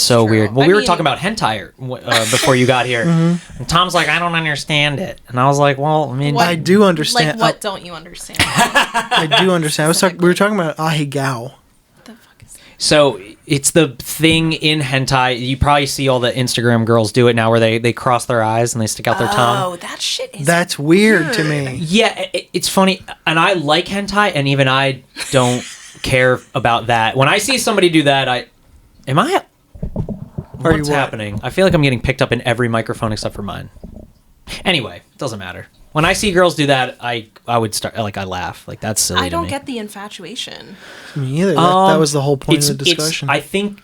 so true. weird. Well, we were talking about hentai before you got here. And Tom's like, I don't understand it. And I was like, well, I mean... I do understand. Like, what don't you understand? I do understand. We were talking about ahegao. What the fuck is that? So it's the thing in hentai. You probably see all the Instagram girls do it now where they cross their eyes and they stick out their tongue. Oh, that shit is That's weird to me. Yeah, it's funny. And I like hentai, and even I don't care about that. When I see somebody do that, What's happening? I feel like I'm getting picked up in every microphone except for mine. Anyway, doesn't matter. When I see girls do that, I would start, like, I laugh. Like, that's silly I don't to me. get the infatuation. Me either. That was the whole point of the discussion. I think,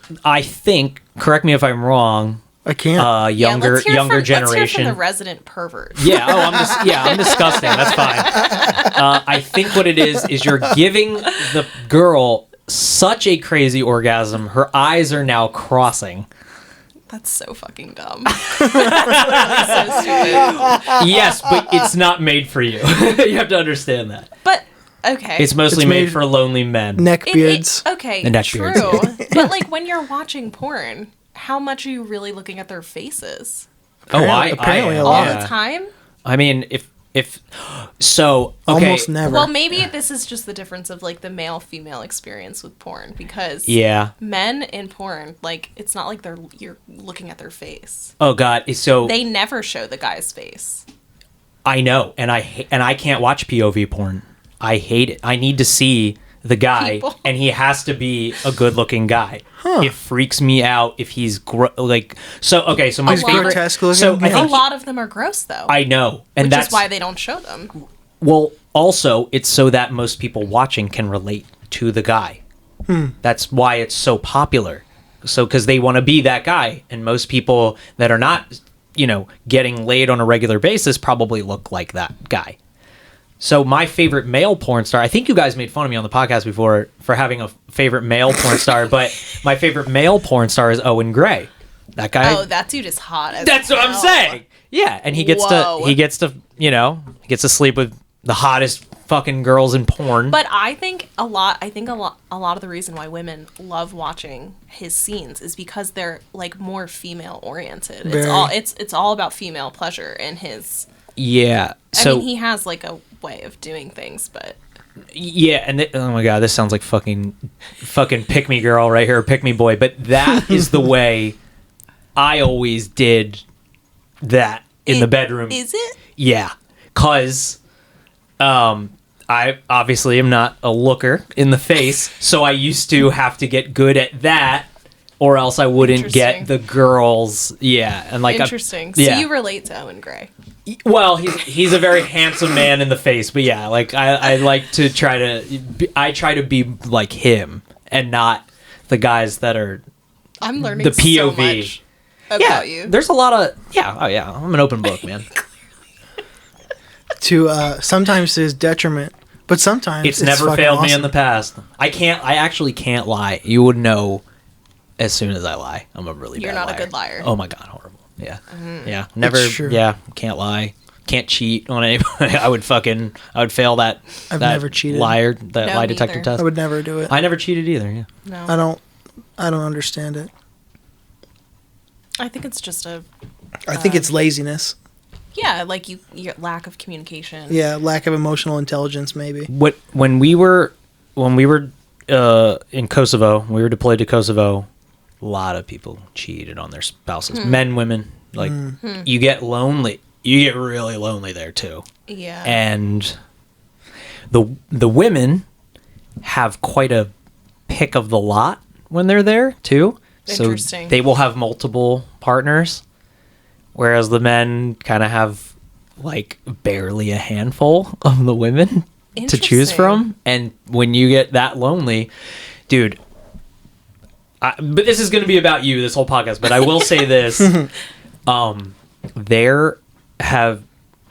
correct me if I'm wrong, I can't. younger generation. Let's hear from the resident pervert. Yeah, I'm disgusting. That's fine. I think what it is you're giving the girl such a crazy orgasm, her eyes are now crossing. That's so fucking dumb. That's literally so stupid. Yes, but it's not made for you. You have to understand that. But, okay. It's mostly made for lonely men. Neckbeards. Okay, The neck true. beards. But, like, when you're watching porn, how much are you really looking at their faces? Apparently a All lot. the time? I mean, if so, okay. Almost never. Well, maybe this is just the difference of, like, the male-female experience with porn, because men in porn, like, it's not like you're looking at their face. Oh God, so They never show the guy's face. I know, and I can't watch POV porn. I hate it. I need to see the guy, and he has to be a good-looking guy. It freaks me out if he's So my favorite. Grotesque looking? So I A think lot of them are gross, though. I know, and which that's is why they don't show them. Well, also, it's so that most people watching can relate to the guy. That's why it's so popular. So, because they want to be that guy, and most people that are not, getting laid on a regular basis probably look like that guy. So my favorite male porn star, I think you guys made fun of me on the podcast before for having a favorite male porn star, but my favorite male porn star is Owen Gray. That guy. Oh, that dude is hot as That's what I'm hell. saying. Yeah, and he gets to sleep with the hottest fucking girls in porn. But I think a lot of the reason why women love watching his scenes is because they're, like, more female oriented. It's all about female pleasure in his. Yeah. I mean, he has, like, a way of doing things, but yeah, and oh my God, this sounds like fucking pick me girl right here, pick me boy, but that is the way I always did that in the bedroom. Is it? Yeah, cause I obviously am not a looker in the face, so I used to have to get good at that, or else I wouldn't get the girls. Yeah, and like interesting. So you relate to Owen Gray. Well, he's a very handsome man in the face, but yeah, like I like to try to be like him and not the guys that are. I'm learning the POV. so much about you. There's a lot of I'm an open book, man. To sometimes to his detriment, but sometimes it's never failed me in awesome. the past. I actually can't lie. You would know as soon as I lie. I'm a really You're bad not liar. a good liar. Oh my God, horrible. Yeah. Yeah. Never. Yeah. Can't lie. Can't cheat on anybody. I would fail that. I've never cheated. Lie detector neither. test. I would never do it. I never cheated either. Yeah. No. I don't understand it. I think it's just I think it's laziness. Yeah, like your lack of communication. Yeah, lack of emotional intelligence, maybe. When we were in Kosovo, we were deployed to Kosovo. A lot of people cheated on their spouses, men, women. Like you get lonely. You get really lonely there too. Yeah. And the women have quite a pick of the lot when they're there too. Interesting. So they will have multiple partners, whereas the men kind of have like barely a handful of the women to choose from. And when you get that lonely, dude. But this is going to be about you, this whole podcast. But I will say this: there have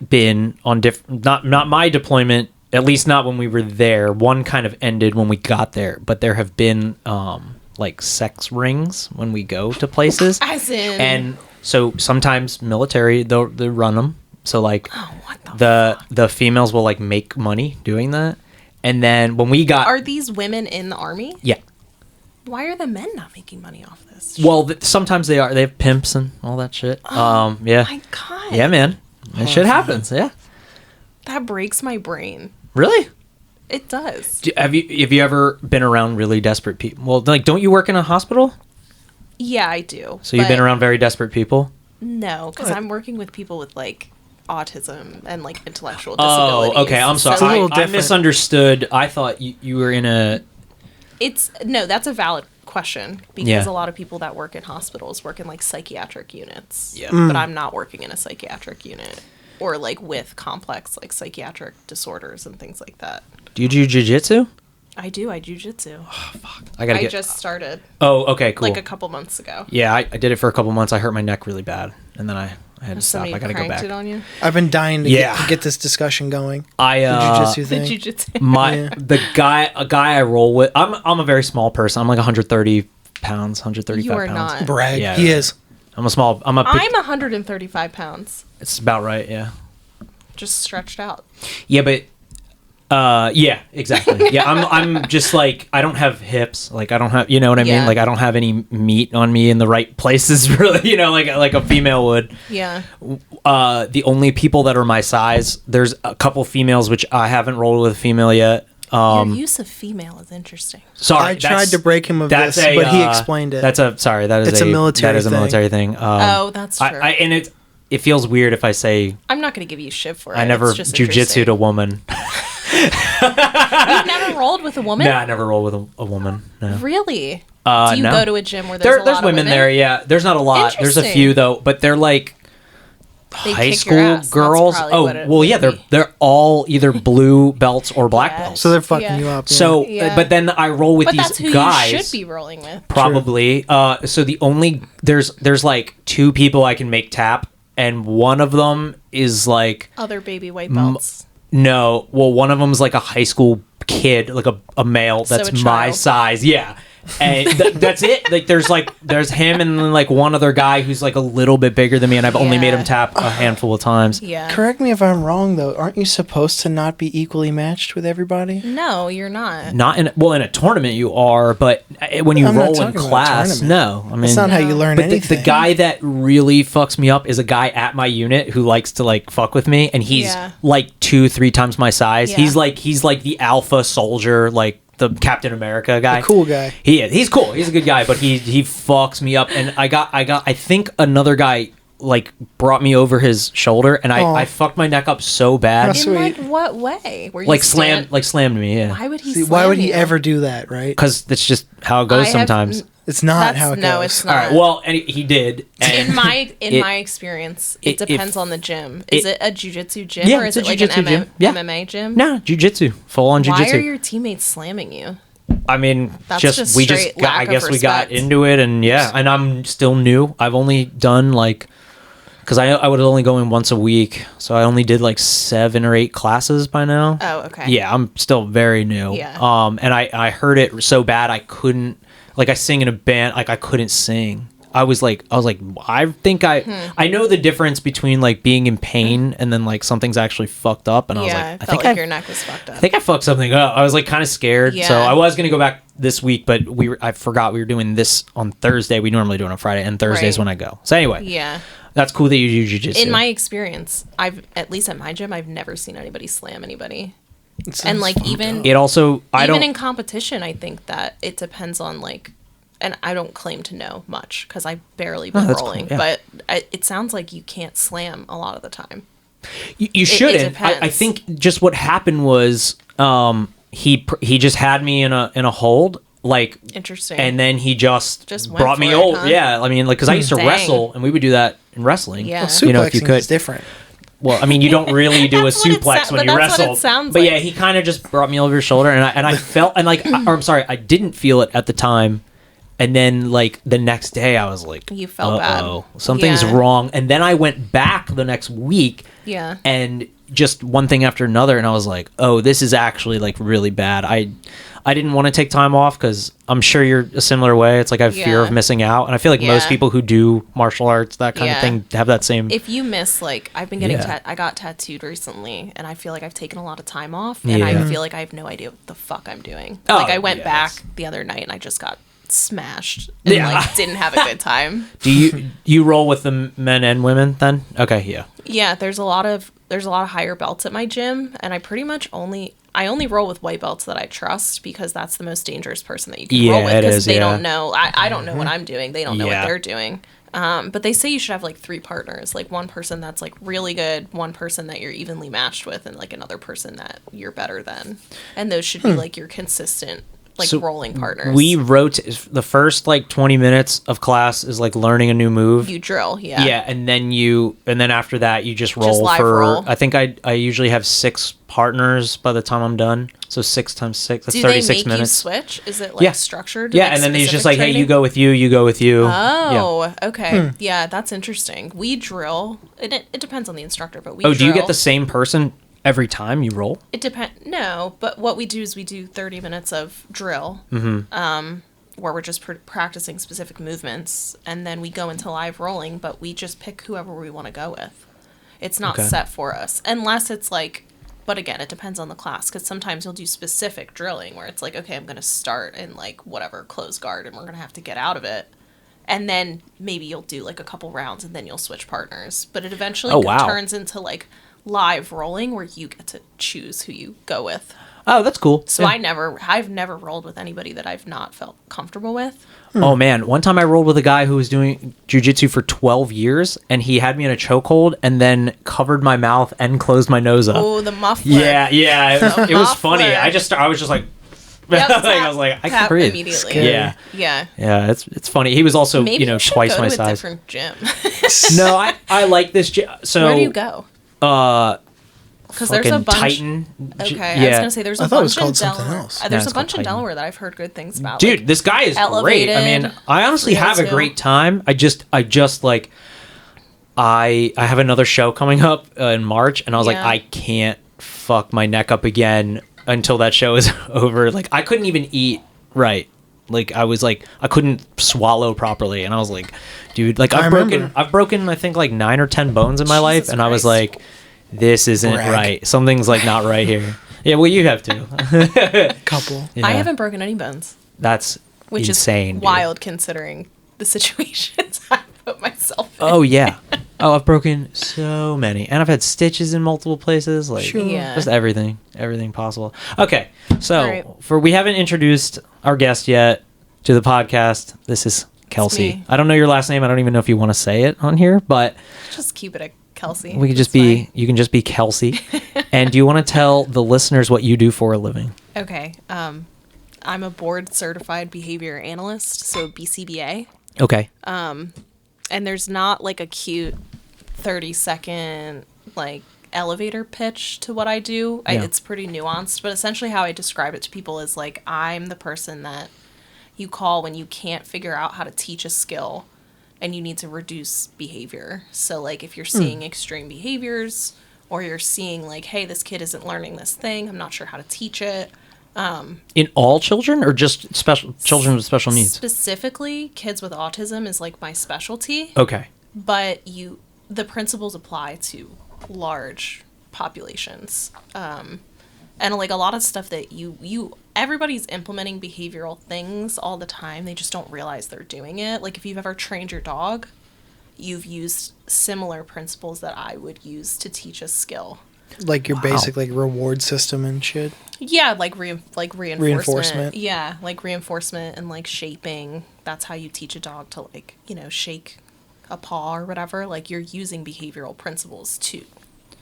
been on not my deployment, at least not when we were there. One kind of ended when we got there, but there have been like sex rings when we go to places. As in, and so sometimes military they'll run them. So like what the females will like make money doing that, and then when we got are these women in the army? Yeah. Why are the men not making money off this? Well, sometimes they are. They have pimps and all that shit. Yeah. My God. Yeah, man. That shit happens. Yeah. That breaks my brain. Really? It does. Have you ever been around really desperate people? Well, like, don't you work in a hospital? Yeah, I do. So you've been around very desperate people? No, because I'm working with people with like autism and like intellectual disabilities. Oh, okay. I'm sorry. So I misunderstood. I thought you were in a... That's a valid question because Yeah. a lot of people that work in hospitals work in like psychiatric units. Yeah. But I'm not working in a psychiatric unit or like with complex like psychiatric disorders and things like that. Do you do jiu-jitsu? I do. I jujitsu. Oh, fuck. I just started Oh, okay, cool. like a couple months ago. Yeah, I did it for a couple months. I hurt my neck really bad, and then I had to stop. Somebody I gotta go cranked back. it on you? I've been dying to, Yeah. get this discussion going. I The jiu-jitsu The thing. jujitsu. the guy I roll with. I'm a very small person. I'm like 130 pounds, 135 You are pounds. not. Brag. Yeah, He yeah. is. I'm a big, I'm 135 pounds. it's about right. Yeah. Just stretched out. Yeah, but yeah, exactly. Yeah, I'm just like, I don't have hips. Like, I don't have, you know what I mean? Yeah. Like, I don't have any meat on me in the right places, really. You know, like a female would. Yeah. The only people that are my size, there's a couple females which I haven't rolled with a female yet. Your use of female is interesting. Sorry, I tried to break him of this, that's but he explained it. That is It's a military That is a thing. military thing. Oh, that's true. And it feels weird if I say I'm not going to give you shit for it. I never It's just jujitsu'd a woman. You've never rolled with a woman? No, I never roll with a woman. No. Really? Do you no. go to a gym where there's a lot There's of women there, yeah. There's not a lot. There's a Interesting. few though, but they're like They high kick your school ass. That's girls. probably Oh, what it well, would yeah, be. they're all either blue belts or black Yeah. belts. So they're fucking Yeah. you up. So, Yeah. but then I roll with But these that's who guys. you should be rolling with. Probably. So the only there's like two people I can make tap, and one of them is like Other baby white belts. no. Well, one of them's like a high school kid, like a male So that's a my child. size. Yeah. And that's it. Like there's him and then like one other guy who's like a little bit bigger than me, and I've only made Yeah. him tap a handful of times. Yeah. Correct me if I'm wrong, though. Aren't you supposed to not be equally matched with everybody? No, you're not. Not in a tournament you are, but when you I'm not roll in talking about class, tournament. no. I mean, That's not how you learn but anything. the guy that really fucks me up is a guy at my unit who likes to like fuck with me, and he's Yeah. like 2-3 times my size. Yeah. He's like the alpha soldier, like the Captain America guy. The cool guy. He's cool. He's a good guy, but he fucks me up. And I think another guy like brought me over his shoulder, and Aw. I fucked my neck up so bad, How In sweet. like what way? Were you like slammed me. Yeah, Why would he? See, why would he slam you? ever do that, right? because that's just how it goes I have sometimes. It's not That's- how it no, goes. it's All not. right. Well, and he did. And In my it- my experience, it if- depends on the gym. Is it a jujitsu gym Yeah, or it's is a it like jiu-jitsu an gym. Yeah. MMA gym? no, jujitsu, full on Why are jujitsu. your teammates slamming you? I mean, That's just just we just straight got, I lack of guess we got respect. into it, and yeah, and I'm still new. I've only done like, because I would only go in once a week, so I only did like 7 or 8 classes by now. Oh, okay. Yeah, I'm still very new. Yeah. And I heard it so bad I couldn't, like, I sing in a band, like I couldn't sing. I was like, I think I know the difference between like being in pain and then like something's actually fucked up, and I was Yeah, like, I I felt think like I your neck was fucked up. I think I fucked something up. I was like kind of scared, so Yeah. I was gonna go back this week, but I forgot we were doing this on Thursday. We normally do it on Friday, and Thursdays Right. when I go. So anyway, Yeah. that's cool that you do jujitsu. In my experience, I've at least at my gym, I've never seen anybody slam anybody. It's And like fucked even up. it also I even don't. in competition, I think that it depends on like, and I don't claim to know much because I've barely been that's cool, rolling, yeah. but it sounds like you can't slam a lot of the time. You shouldn't. I depends. think just what happened was he just had me in a hold, like, Interesting. and then he just Just brought went me for it, over. huh? Yeah, I mean, like, because I used to Dang. wrestle, and we would do that in wrestling. Yeah. Well, You know, if you suplexing could. is different. Well, I mean, you don't really do a That's what it suplex sou- when but you that's what wrestle. it sounds but like. yeah, he kind of just brought me over his shoulder, and I felt, and like, or I'm sorry, I didn't feel it at the time. And then, like, the next day, I was like, You felt bad. something's Yeah. wrong. And then I went back the next week, Yeah. and just one thing after another, and I was like, oh, this is actually like really bad. I didn't want to take time off because I'm sure you're a similar way. It's like I have fear Yeah. of missing out, and I feel like most Yeah. people who do martial arts, that kind of Yeah. thing, have that same. If you miss, like, I've been getting, Yeah. I got tattooed recently, and I feel like I've taken a lot of time off, and Yeah. I feel like I have no idea what the fuck I'm doing. Oh, Like, I went yes. back the other night, and I just got smashed and like didn't have a good time. Do you roll with the men and women then? Okay, yeah. Yeah, there's a lot of higher belts at my gym, and I pretty much only roll with white belts that I trust, because that's the most dangerous person that you can roll with, because they don't know. I don't know what I'm doing. They don't know what they're doing. But they say you should have like 3 partners, like one person that's like really good, one person that you're evenly matched with, and like another person that you're better than. And those should be like your consistent like rolling partners. We rotate. The first like 20 minutes of class is like learning a new move. You drill, yeah. Yeah, and then after that you just roll roll. I think I usually have 6 partners by the time I'm done. So 6 times 6, that's 36 minutes. Do they make you switch? Is it like structured? Yeah, and then he's just like, hey, you go with you go with you. Oh, okay. Yeah, that's interesting. We drill. It depends on the instructor, but we drill. Do you get the same person every time you roll? It depends. No, but what we do is we do 30 minutes of drill, where we're just practicing specific movements, and then we go into live rolling, but we just pick whoever we want to go with. It's not set for us, unless it's like, but again, it depends on the class, because sometimes you'll do specific drilling where it's like, okay, I'm going to start in like whatever closed guard, and we're going to have to get out of it. And then maybe you'll do like a couple rounds, and then you'll switch partners. But it eventually turns into like live rolling, where you get to choose who you go with. Oh, that's cool. So I've never rolled with anybody that I've not felt comfortable with. Oh man, one time I rolled with a guy who was doing jiu-jitsu for 12 years, and he had me in a chokehold and then covered my mouth and closed my nose up. Oh, the muffler. Yeah, it was funny. I was just like, I was like, I can breathe immediately. Yeah. It's funny. He was also twice my size. Maybe you should go to a different gym. No, I like this gym. So where do you go? Because there's a bunch. Titan. Okay, I was gonna say there's a bunch in Delaware. There's a bunch in Delaware that I've heard good things about. Dude, like, this guy is great. I mean, I honestly have a great time. I just like, I have another show coming up in March, and I was like, I can't fuck my neck up again until that show is over. Like, I couldn't even eat right. Like, I was like, I couldn't swallow properly, and I was like, dude, like I've broken I think like 9 or 10 bones in my life, and I was like, this isn't right. Something's like not right here. Yeah, well, you have to. Couple. Yeah. I haven't broken any bones. That's insane. Is wild considering the situations I put myself in. Oh yeah. Oh, I've broken so many, and I've had stitches in multiple places. Like, just everything possible. Okay, so we haven't introduced our guest yet to the podcast. This is Kelsey. I don't know your last name. I don't even know if you want to say it on here, but just keep it a Kelsey. We could just be. You can just be Kelsey. And do you want to tell the listeners what you do for a living? Okay. I'm a board certified behavior analyst, so BCBA. Okay. And there's not like a cute 30-second like elevator pitch to what I do. It's pretty nuanced, but essentially how I describe it to people is like, I'm the person that you call when you can't figure out how to teach a skill and you need to reduce behavior. So like if you're seeing extreme behaviors, or you're seeing like, hey, this kid isn't learning this thing, I'm not sure how to teach it. In all children, or just children with special needs? Specifically, kids with autism is like my specialty. Okay. But the principles apply to large populations. And like a lot of stuff that everybody's implementing behavioral things all the time. They just don't realize they're doing it. Like if you've ever trained your dog, you've used similar principles that I would use to teach a skill. Like your basic like reward system and shit. Yeah, like reinforcement. Yeah, like reinforcement and like shaping. That's how you teach a dog to like, shake a paw or whatever. Like you're using behavioral principles to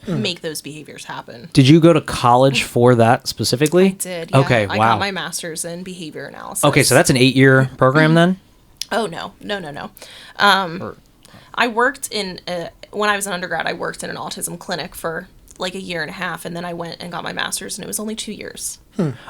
make those behaviors happen. Did you go to college for that specifically? I did, yeah. Okay, wow. I got my master's in behavior analysis. Okay, so that's an 8-year program then? Oh, no. I worked when I was an undergrad, I worked in an autism clinic for like a year and a half, and then I went and got my master's, and it was only 2 years.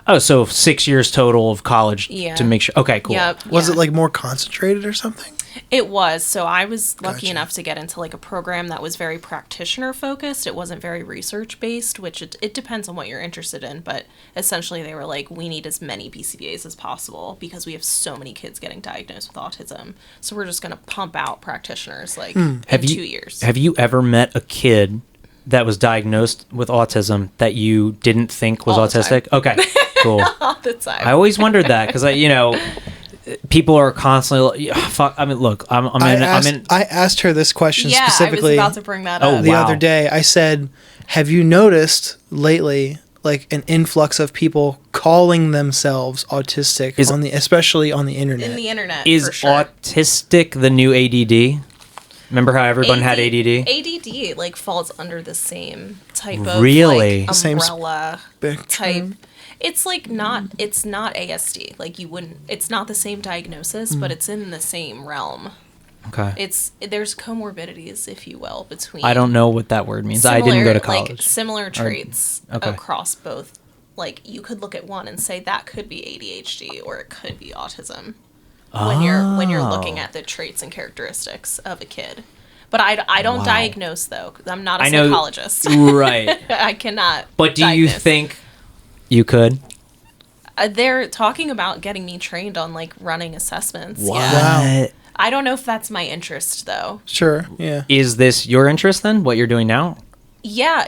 Oh, so 6 years total of college to make sure. Okay, cool. Yep, was it like more concentrated or something? It was. So I was lucky enough to get into like a program that was very practitioner focused. It wasn't very research based, which it depends on what you're interested in. But essentially they were like, we need as many BCBAs as possible because we have so many kids getting diagnosed with autism. So we're just going to pump out practitioners like in 2 years. Have you ever met a kid that was diagnosed with autism that you didn't think was autistic? Okay, cool. All the time. I always wondered that because people are constantly fuck. I mean, look, I asked her this question Yeah, I was specifically about to bring that Oh, up. the wow. other day. I said, "Have you noticed lately, like an influx of people calling themselves autistic especially on the internet?" In the internet, Is for sure. autistic the new ADD? Remember how everyone had ADD? ADD like falls under the same type of Really? like, Same umbrella type. spectrum? It's like it's not ASD. Like you wouldn't. It's not the same diagnosis, but it's in the same realm. Okay. There's comorbidities, if you will, between. I don't know what that word means. I didn't go to college. Like similar traits okay. across both. Like you could look at one and say that could be ADHD or it could be autism. When you're looking at the traits and characteristics of a kid. But I don't Wow. diagnose though, because I'm not a I know- psychologist. Right. I cannot. But do you diagnose. think you could? They're talking about getting me trained on like running assessments? What? Yeah. Wow. I don't know if that's my interest though. Sure. Yeah. Is this your interest then? What you're doing now? Yeah.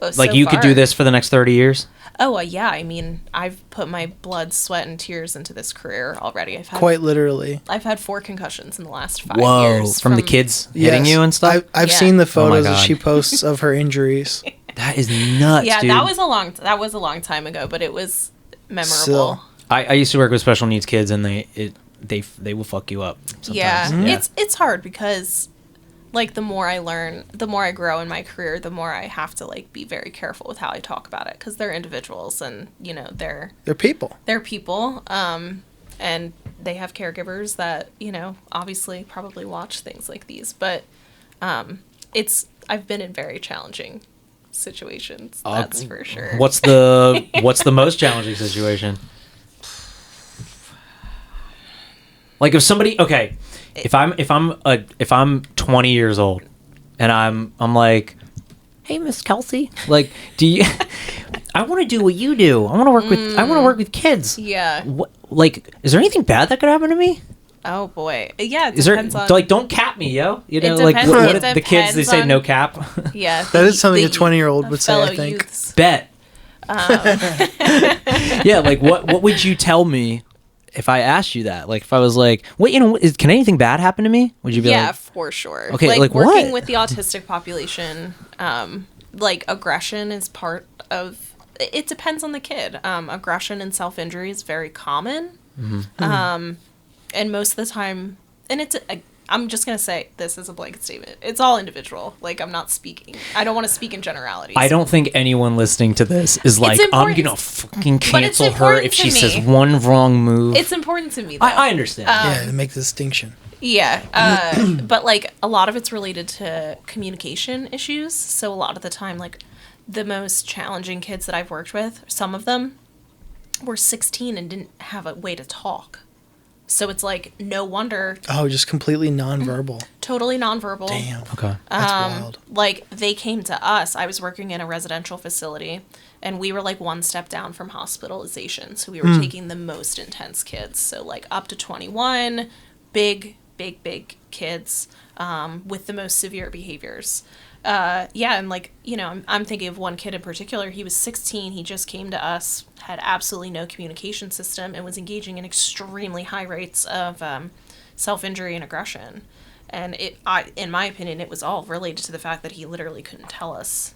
Like so you could do far. this for the next 30 years? Oh, yeah. I mean, I've put my blood, sweat, and tears into this career already. Quite literally. I've had 4 concussions in the last 5 Whoa. years. From the kids hitting you and stuff? I've Yeah. seen the Oh my photos that God. she posts of her injuries. That is nuts, Yeah, dude. that was a long time ago, but it was memorable. Still. I used to work with special needs kids, and they will fuck you up sometimes. Yeah. It's hard because like the more I learn, the more I grow in my career, the more I have to like be very careful with how I talk about it because they're individuals and you know they're people. And they have caregivers that you know obviously probably watch things like these, but I've been in very challenging situations, that's for sure. What's the most challenging situation? Like if somebody, okay, if I'm 20 years old and I'm like, hey, Miss Kelsey, like, do you? I want to do what you do. I want to work with kids. Yeah. Like, is there anything bad that could happen to me? Oh boy. Yeah. It Is there depends on. like don't cap me, yo? You know, It like depends- what it the kids they depends say on- no cap. Yeah. That is something a 20-year-old would say, I fellow think. youths. Bet. Yeah, like what would you tell me if I asked you that? Like if I was like, wait, you know, can anything bad happen to me? Would you be Yeah, like, for sure. Okay, like working what? with the autistic population, like aggression is part of. It depends on the kid. Aggression and self-injury is very common, and most of the time, and I'm just gonna say this as a blanket statement. It's all individual. Like I'm not speaking. I don't want to speak in generalities. I don't think anyone listening to this is like, I'm important- gonna fucking it's cancel her important if to she me. says one wrong move. It's important to me. Though. I understand. Yeah, to make the distinction. Yeah, but like a lot of it's related to communication issues. So a lot of the time, like the most challenging kids that I've worked with, some of them were 16 and didn't have a way to talk. So it's like no wonder, Oh, just completely nonverbal. totally nonverbal. Damn. Okay. That's wild. Like they came to us. I was working in a residential facility, and we were like one step down from hospitalization. So we were taking the most intense kids. So like up to 21, big kids with the most severe behaviors. Yeah, and like, you know, I'm thinking of one kid in particular. He was 16. He just came to us, had absolutely no communication system, and was engaging in extremely high rates of self-injury and aggression. And in my opinion, it was all related to the fact that he literally couldn't tell us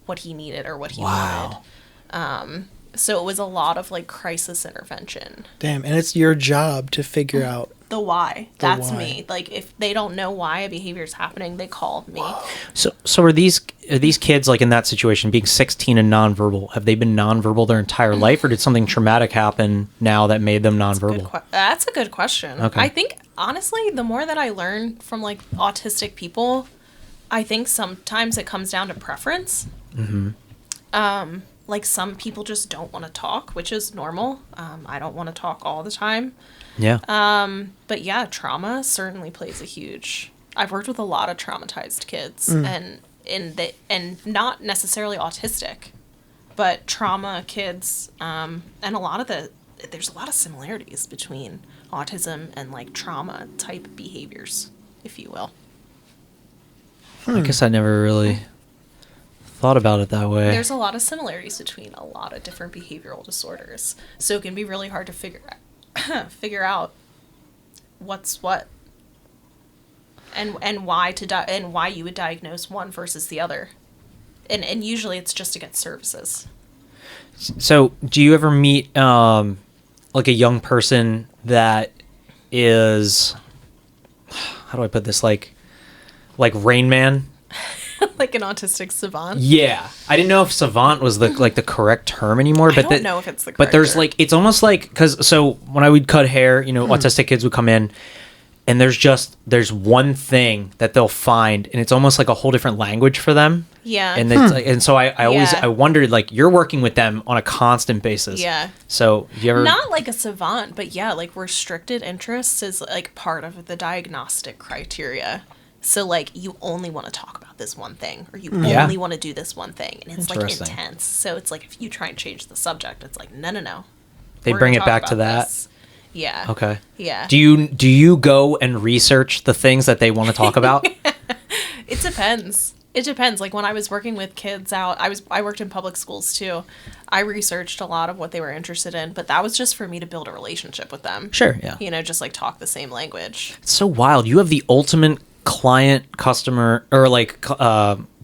what he needed or what he wanted. So it was a lot of like crisis intervention. Damn, and it's your job to figure out. The why. That's why. me. Like if they don't know why a behavior is happening, they call me. So are these kids like in that situation being 16 and nonverbal? Have they been nonverbal their entire life, or did something traumatic happen now that made them nonverbal? That's a good question. Okay. I think honestly, the more that I learn from like autistic people, I think sometimes it comes down to preference. Like some people just don't want to talk, which is normal. I don't want to talk all the time. Yeah. But yeah, trauma certainly plays a huge. I've worked with a lot of traumatized kids, and not necessarily autistic, but trauma kids, and there's a lot of similarities between autism and like trauma type behaviors, if you will. I guess I never really thought about it that way. There's a lot of similarities between a lot of different behavioral disorders, so it can be really hard to figure out what's what, and why and why you would diagnose one versus the other, and usually it's just to get services. So, do you ever meet like a young person that is, how do I put this, like Rain Man? Like an autistic savant? Yeah. I didn't know if savant was the correct term anymore, but I don't know if it's the correct but there's term. like, it's almost like, cuz so when I would cut hair, autistic kids would come in, and there's one thing that they'll find, and it's almost like a whole different language for them. Yeah. And it's like, and so I always Yeah. I wondered, like, you're working with them on a constant basis. Yeah. So you ever Not like a savant, but yeah, like restricted interests is like part of the diagnostic criteria. So like you only want to talk about this one thing, or you Yeah. only want to do this one thing, and it's like Interesting. intense. So it's like if you try and change the subject, it's like no. They We're bring gonna it back talk to about that? this. Yeah. Okay. Yeah. Do you go and research the things that they want to talk about? It depends. It depends. Like when I was working with kids out, I worked in public schools too. I researched a lot of what they were interested in, but that was just for me to build a relationship with them. Sure, yeah. Just like talk the same language. It's so wild. You have the ultimate client customer, or like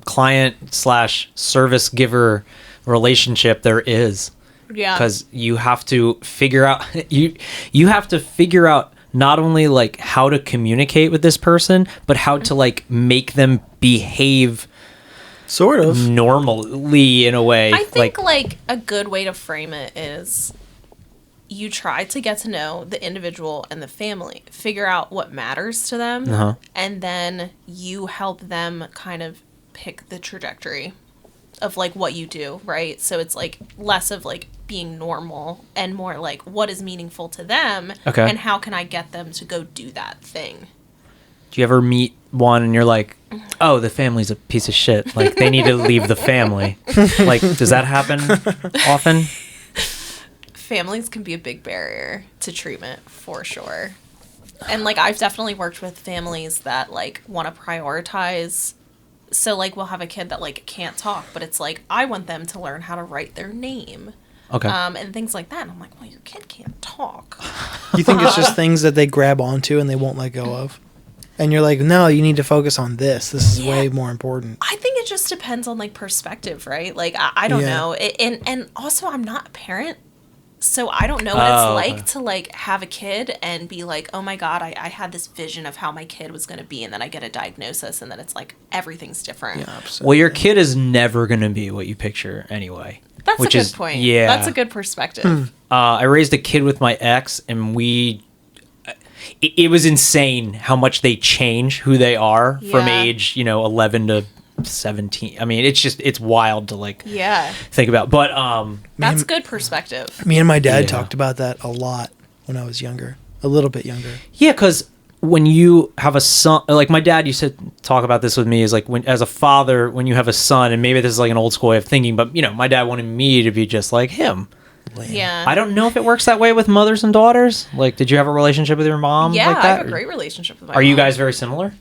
client / service giver relationship there is. Yeah. Because you have to figure out you have to figure out not only like how to communicate with this person, but how to like make them behave Sort of. normally in a way. I think like a good way to frame it is you try to get to know the individual and the family, figure out what matters to them, Uh-huh. and then you help them kind of pick the trajectory of like what you do, right? So it's like less of like being normal and more like what is meaningful to them, Okay. and how can I get them to go do that thing. Do you ever meet one and you're like, oh, the family's a piece of shit, like they need to leave the family? Like, does that happen often? Families can be a big barrier to treatment for sure. And like I've definitely worked with families that like want to prioritize. So like we'll have a kid that like can't talk, but it's like I want them to learn how to write their name. Okay. And things like that. And I'm like, well, your kid can't talk. You think it's just things that they grab onto and they won't let go of? And you're like, no, you need to focus on this. This is way more important. I think it just depends on like perspective, right? Like I don't Yeah. know. And also I'm not a parent. So I don't know what it's like to like have a kid and be like, oh my God, I had this vision of how my kid was going to be. And then I get a diagnosis and then it's like everything's different. Yeah, Well, your kid is never going to be what you picture anyway. That's which a good is, point. Yeah. That's a good perspective. I raised a kid with my ex, and it was insane how much they change who they are from Yeah. age, 11 to 17. I mean, it's wild to like Yeah. think about. But That's good perspective. Me and my dad Yeah. talked about that a lot when I was younger. A little bit younger. yeah, because when you have a son, like my dad used to talk about this with me, is like when as a father, when you have a son, and maybe this is like an old school way of thinking, but my dad wanted me to be just like him. Lame. Yeah. I don't know if it works that way with mothers and daughters. Like, did you have a relationship with your mom? Yeah, like I that? have a great relationship with my Are you mom. guys very similar?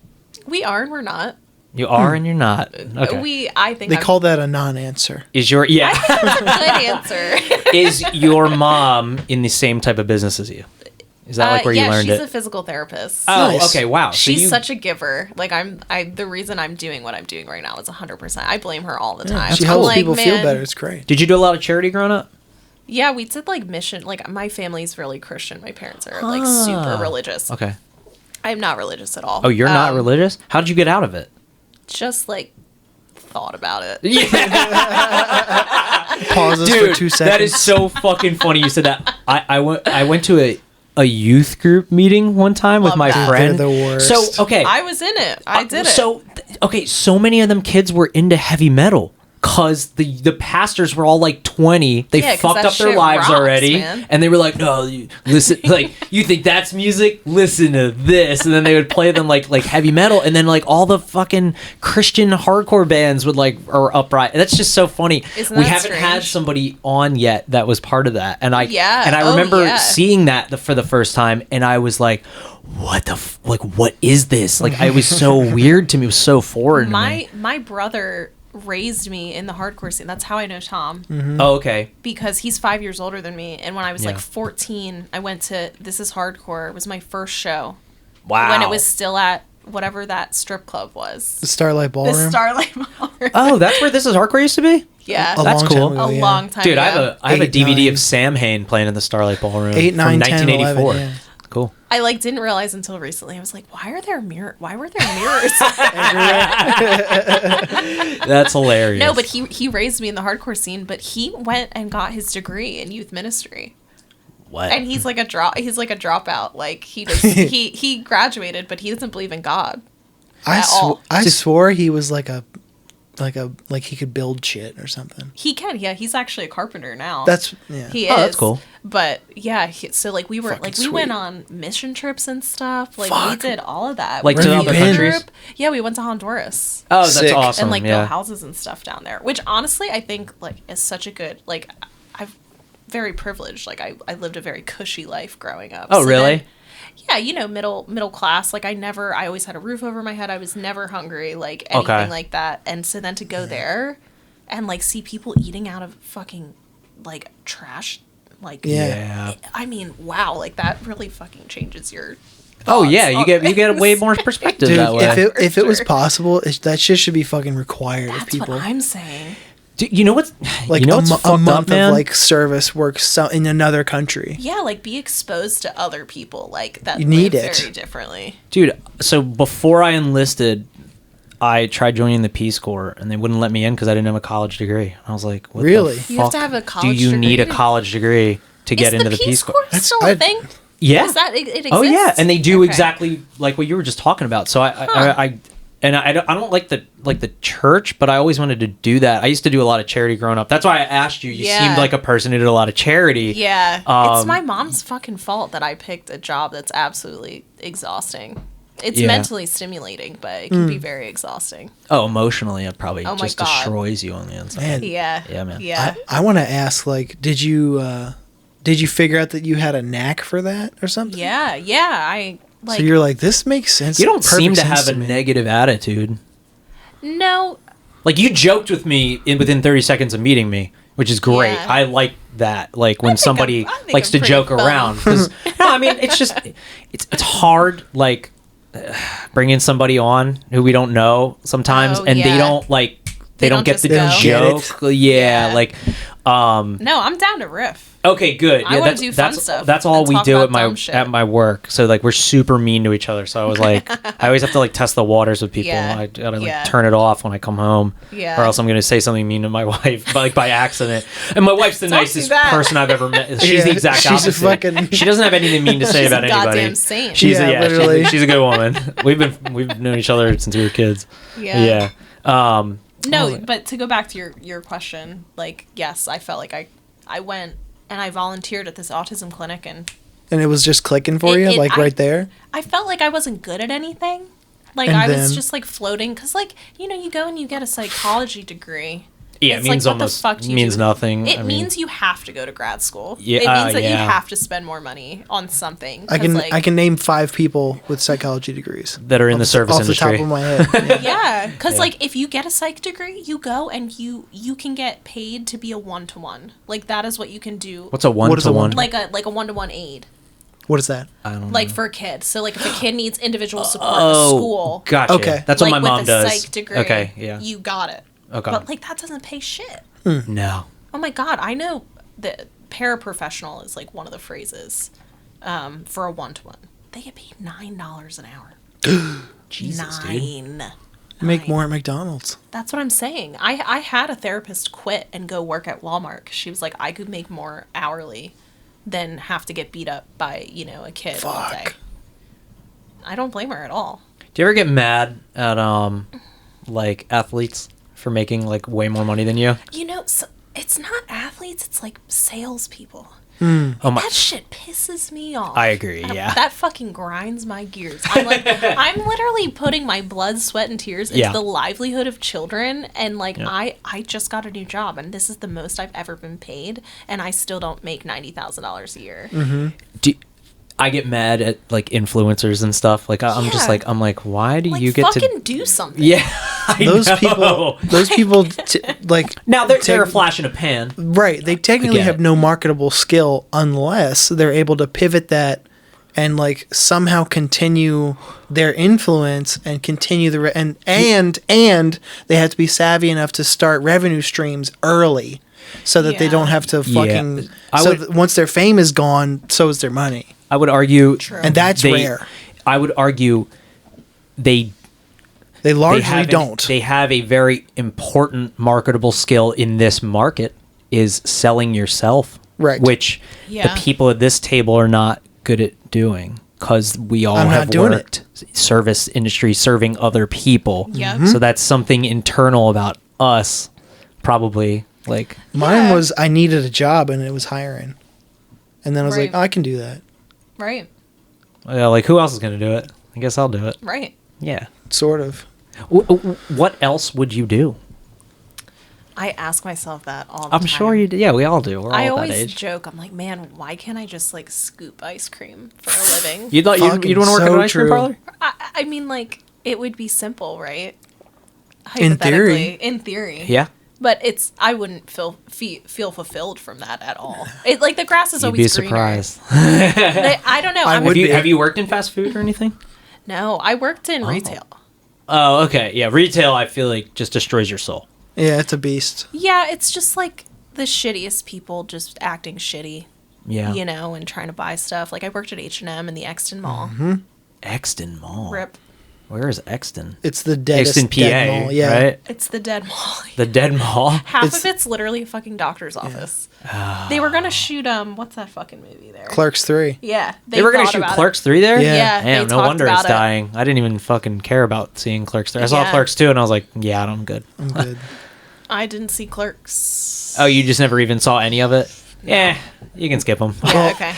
We are and we're not. You are and you're not. Okay. I think They I'm- call that a non-answer. Is your I think that's a good answer. is your mom in the same type of business as you? Is that like where you learned she's it? a physical therapist. Oh, Nice. okay, wow. So She's you- such a giver. Like the reason I'm doing what I'm doing right now is 100%. I blame her all the time. She I'm helps like, people feel "Man." better. It's great. Did you do a lot of charity growing up? Yeah, we did like mission. Like my family's really Christian. My parents are like super religious. Okay. I'm not religious at all. Oh, you're not religious? How did you get out of it? Just like thought about it. Pauses for 2 seconds. that is so fucking funny you said that. I went to a youth group meeting one time with Love my that. friend. They're the worst. So, okay. I was in it. I did it. So many of them kids were into heavy metal. Cause the pastors were all like 20, they Yeah, 'cause fucked that up their shit lives rocks, already, man. and they were like, "No, listen, like you think that's music? Listen to this." And then they would play them like heavy metal, and then like all the fucking Christian hardcore bands would like are upright. That's just so funny. Isn't We that haven't had strange? somebody on yet that was part of that, and I Yeah. remember yeah. seeing that for the first time, and I was like, "What the what is this?" Like it was so weird to me. It was so foreign. to me. My brother raised me in the hardcore scene. That's how I know Tom. Oh, okay. Because he's 5 years older than me. And when I was Yeah. like 14, I went to This Is Hardcore. It was my first show. Wow. When it was still at whatever that strip club was. The Starlight Ballroom. The Starlight Ballroom. Oh, that's where This Is Hardcore used to be? Yeah. That's long cool. time ago, A yeah. long time Dude, ago. I have a 8, DVD 9. of Sam Hain playing in the Starlight Ballroom 8, 9, from 10, 1984. 11, yeah. Cool. I like didn't realize until recently. I was like, why were there mirrors? That's hilarious. No, but he raised me in the hardcore scene, but he went and got his degree in youth ministry. What? And he's like a dropout. Like he just he graduated, but he doesn't believe in God. I at all. swore he was like he could build shit or something. He can, yeah. He's actually a carpenter now. He is. Oh, that's cool. But yeah, so like we were Fucking like we went sweet. on mission trips and stuff. Like we Fuck. did all of that. Like We to were a other youth countries? group. Yeah, we went to Honduras. Oh, that's Sick. awesome. And like yeah. built houses and stuff down there, which honestly I think like is such a good like I'm very privileged. Like I lived a very cushy life growing up. Oh, really? then- yeah, you know, middle class. Like I always had a roof over my head. I was never hungry, like anything Okay. like that. And so then to go there and like see people eating out of fucking like trash, like Yeah. I mean, wow, like that really fucking changes your. Oh thoughts yeah, you on get way things. more perspective Dude, that way. if it was Sure. possible, that shit should be fucking required of That's people. what I'm saying. Dude, you know what's Like you know what's a fucked month up, man? of like service work in another country. Yeah, like be exposed to other people like that You need live it. very differently. Dude, so before I enlisted, I tried joining the Peace Corps, and they wouldn't let me in because I didn't have a college degree. I was like, what Really? the You have to fuck have a do college you need a degree? college degree to get Is into the Peace Corps? That's- still a I- thing? Yeah. Is that it exists? Oh yeah, and they do Okay. exactly like what you were just talking about. So Huh. I don't like the church, but I always wanted to do that. I used to do a lot of charity growing up. That's why I asked you. You Yeah. seemed like a person who did a lot of charity. Yeah, it's my mom's fucking fault that I picked a job that's absolutely exhausting. It's Yeah. mentally stimulating, but it can be very exhausting. Oh, emotionally, it probably Oh my just God. destroys you on the inside. Man, Yeah. Yeah, man. Yeah. I want to ask, like, did you figure out that you had a knack for that or something? Yeah. I like So you're like, this makes sense. You don't perfect seem to sense have a me. negative attitude. no. Like you joked with me within 30 seconds of meeting me, which is great. Yeah. I like that. Like when think somebody I think likes I'm to pretty joke fun. around. 'Cause- no, I mean it's just it's hard. Like bringing somebody on who we don't know sometimes, Oh, and they yeah. don't like they don't get just the go. joke. Yeah, Yeah. like No, I'm down to riff. okay, good. I Yeah, wanna that's do fun that's stuff that's all and we talk do about dumb shit. at my work. So like we're super mean to each other. So I was like, I always have to like test the waters with people. Yeah. I gotta like Yeah. turn it off when I come home, Yeah. or else I'm gonna say something mean to my wife, like by accident. And my wife's the Don't do nicest that. person I've ever met. She's the Yeah, exact she's a opposite. fucking- She doesn't have anything mean to say She's about a anybody. goddamn saint. She's Yeah, yeah, literally. she's a good woman. We've known each other since we were kids. Yeah. Yeah. No, but to go back to your question, like, yes, I felt like I went and I volunteered at this autism clinic, and And it was just clicking for you, like right there. I felt like I wasn't good at anything. Like, And I was then- just, like, floating. Because, like, you know, you go and you get a psychology degree. Yeah, it It's means like, what the almost fuck do you means do? nothing. It I mean, means you have to go to grad school. Yeah, It means that you yeah. have to spend more money on something. I 'cause, can like, I can name 5 people with psychology degrees that are in the service off industry. the top of my head. Yeah. Yeah, because Yeah. like if you get a psych degree, you go and you can get paid to be a 1-to-1. Like that is what you can do. What's a one What is to a one? like a 1-to-1 aid, What is that? I don't like know. for a kid. So like if a kid needs individual support in Oh, school, gotcha. Okay. That's like what my mom with a does. psych degree, Okay, yeah. you got it. Okay. But like that doesn't pay shit. No. Oh my god, I know that paraprofessional is like one of the phrases for a 1-to-1. They get paid $9 an hour. Jesus, dude. Make Nine. more at McDonald's. That's what I'm saying. I had a therapist quit and go work at Walmart 'cause she was like, I could make more hourly than have to get beat up by, you know, a kid all day. Fuck. I don't blame her at all. Do you ever get mad at like athletes for making like way more money than you? You know, so it's not athletes, it's like salespeople. Oh my! That shit pisses me off. I agree, yeah. That fucking grinds my gears. I'm like, I'm literally putting my blood, sweat, and tears into Yeah. the livelihood of children, and like, Yeah. I just got a new job, and this is the most I've ever been paid, and I still don't make $90,000 a year. I get mad at like influencers and stuff. Like I'm just Yeah. like, why do Like, you get fucking to? do something. Yeah, I Those know. people, like Now they're a tec- flash in a pan. right. They technically get have it. no marketable skill unless they're able to pivot that and like somehow continue their influence and continue and they have to be savvy enough to start revenue streams early so that they don't have to fucking once their fame is gone, so is their money. I would argue and that's rare. I would argue they largely don't. They have a very important marketable skill in this market is selling yourself. Right. Which the people at this table are not good at doing because we all have worked service industry serving other people. Yeah. So that's something internal about us, probably. Like mine was I needed a job and it was hiring. And then I was like, oh, I can do that. Right. Yeah, like who else is going to do it? I guess I'll do it. Right. Yeah. Sort of. What else would you do? I ask myself that all the time. I'm sure you do. Yeah, we all do. We're all I at always that age. joke. I'm like, man, why can't I just like scoop ice cream for a living? You'd want to work at an ice cream parlor? I mean, like, it would be simple, right? In theory. In theory. Yeah. But I wouldn't feel fulfilled from that at all. It like the grass is You'd always be greener. surprised. I don't know. Have you worked in fast food or anything? No, I worked in retail. Oh, okay. Yeah, retail I feel like just destroys your soul. Yeah, it's a beast. Yeah, it's just like the shittiest people just acting shitty. Yeah. You know, and trying to buy stuff. Like I worked at H&M in the Exton Mall. Mm-hmm. Exton Mall. Rip. Where is Exton? It's the deadest Exton, PA, dead mall. Yeah. right? It's the dead mall. The dead mall? Half of it's literally a fucking doctor's office. They were gonna shoot what's that fucking movie there? Clerks 3. Yeah. They were gonna shoot Clerks 3 there? Yeah. Yeah. Damn, no wonder it's dying. I didn't even fucking care about seeing Clerks 3. I saw Clerks 2 and I was like, yeah, I'm good. I'm good. I didn't see Clerks. Oh, you just never even saw any of it? Yeah, you can skip them. Yeah, okay.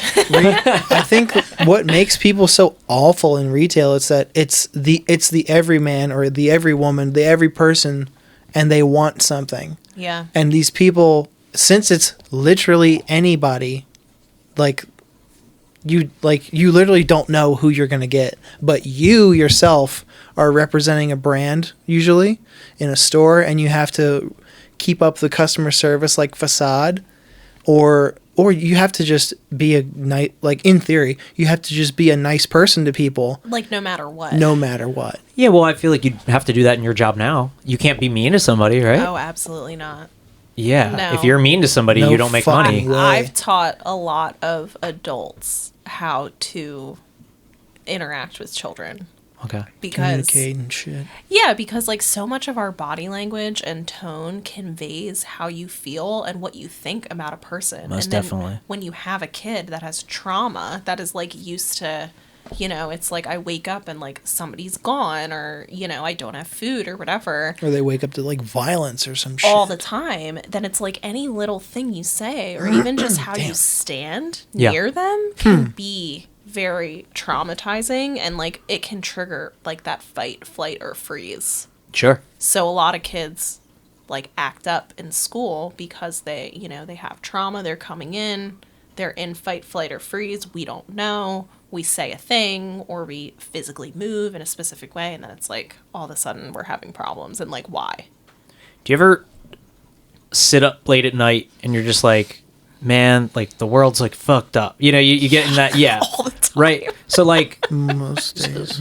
I think what makes people so awful in retail is that it's the everyman or the every woman, the every person, and they want something. Yeah. And these people, since it's literally anybody, like you literally don't know who you're gonna get, but you yourself are representing a brand usually in a store, and you have to keep up the customer service like facade. Or you have to just be in theory, you have to just be a nice person to people. Like no matter what. No matter what. Yeah, well, I feel like you'd have to do that in your job now. You can't be mean to somebody, right? Oh, absolutely not. Yeah. No. If you're mean to somebody, you don't make money. way. I've taught a lot of adults how to interact with children. Okay. Because communicate and shit. Yeah, because like so much of our body language and tone conveys how you feel and what you think about a person. Most and then definitely. When you have a kid that has trauma, that is like used to, you know, it's like I wake up and like somebody's gone, or, you know, I don't have food or whatever. Or they wake up to like violence or some shit. All the time. Then it's like any little thing you say or even just how you stand near them can be very traumatizing, and like it can trigger like that fight, flight, or freeze. Sure. So a lot of kids like act up in school because they, you know, they have trauma. They're coming in, they're in fight, flight, or freeze. We don't know. We say a thing or we physically move in a specific way, and then it's like all of a sudden we're having problems, and like why? Do you ever sit up late at night and you're just like, man, like the world's like fucked up? You know, you get in that, yeah. All the time. Right. So like, Most days.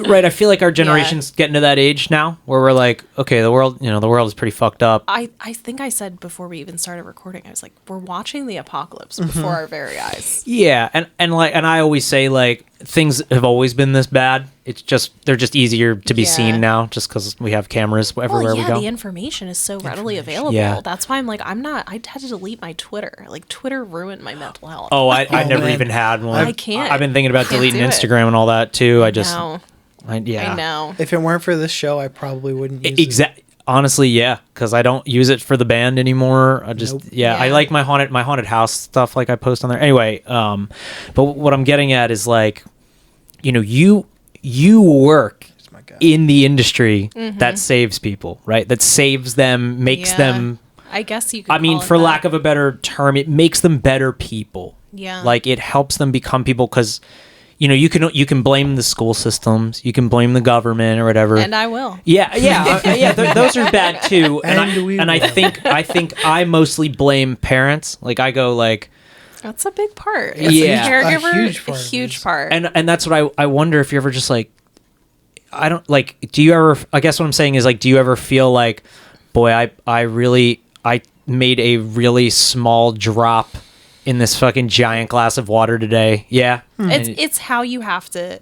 right. I feel like our generation's getting to that age now where we're like, okay, the world is pretty fucked up. I think I said before we even started recording, I was like, we're watching the apocalypse before our very eyes. Yeah. And I always say like things have always been this bad. It's just, they're just easier to be seen now just because we have cameras everywhere we go. The information is so readily available. Yeah. That's why I'm like, I had to delete my Twitter. Like Twitter ruined my mental health. Oh, I never man. even had one. I can't. I've been thinking about Can't deleting do it. Instagram and all that too. I know. I know. If it weren't for this show, I probably wouldn't use it. Exactly. Honestly, yeah, because I don't use it for the band anymore. I just, Nope. I like my haunted house stuff. Like I post on there anyway. But what I'm getting at is like, you know, you work in the industry that saves people, right? That saves them, makes them. I guess you could. I mean, for lack of a better term, it makes them better people. Yeah. Like it helps them become people because, you know, you can blame the school systems, you can blame the government or whatever. And I will. Yeah. Those are bad too. And I think I mostly blame parents. Like I go like, That's a big part. Yeah. As a A caregiver, huge part a of huge it. part. And that's what I wonder if you're ever just like, I don't like, do you ever, I guess what I'm saying is like, do you ever feel like, boy, I made a really small drop in this fucking giant glass of water today? Yeah. It's how you have to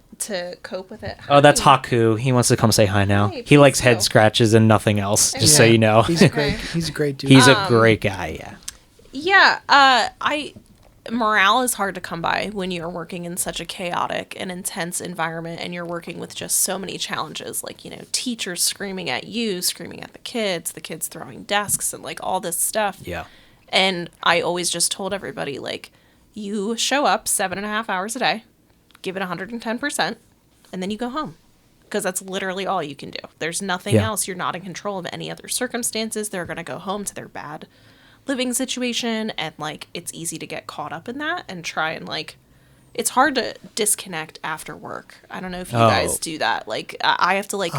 cope with it. Oh, that's Haku. He wants to come say hi now. Hi, He likes please head do. scratches and nothing else, just so you know. He's a great. He's a great dude. He's a great guy, yeah. Yeah, morale is hard to come by when you're working in such a chaotic and intense environment, and you're working with just so many challenges, like, teachers screaming at you, screaming at the kids throwing desks, and like all this stuff. Yeah. And I always just told everybody, like, you show up 7.5 hours a day, give it 110%, and then you go home. Because that's literally all you can do. There's nothing else. You're not in control of any other circumstances. They're going to go home to their bad living situation. And, like, it's easy to get caught up in that and try and, like, it's hard to disconnect after work. I don't know if you guys do that. Like, I have to, like,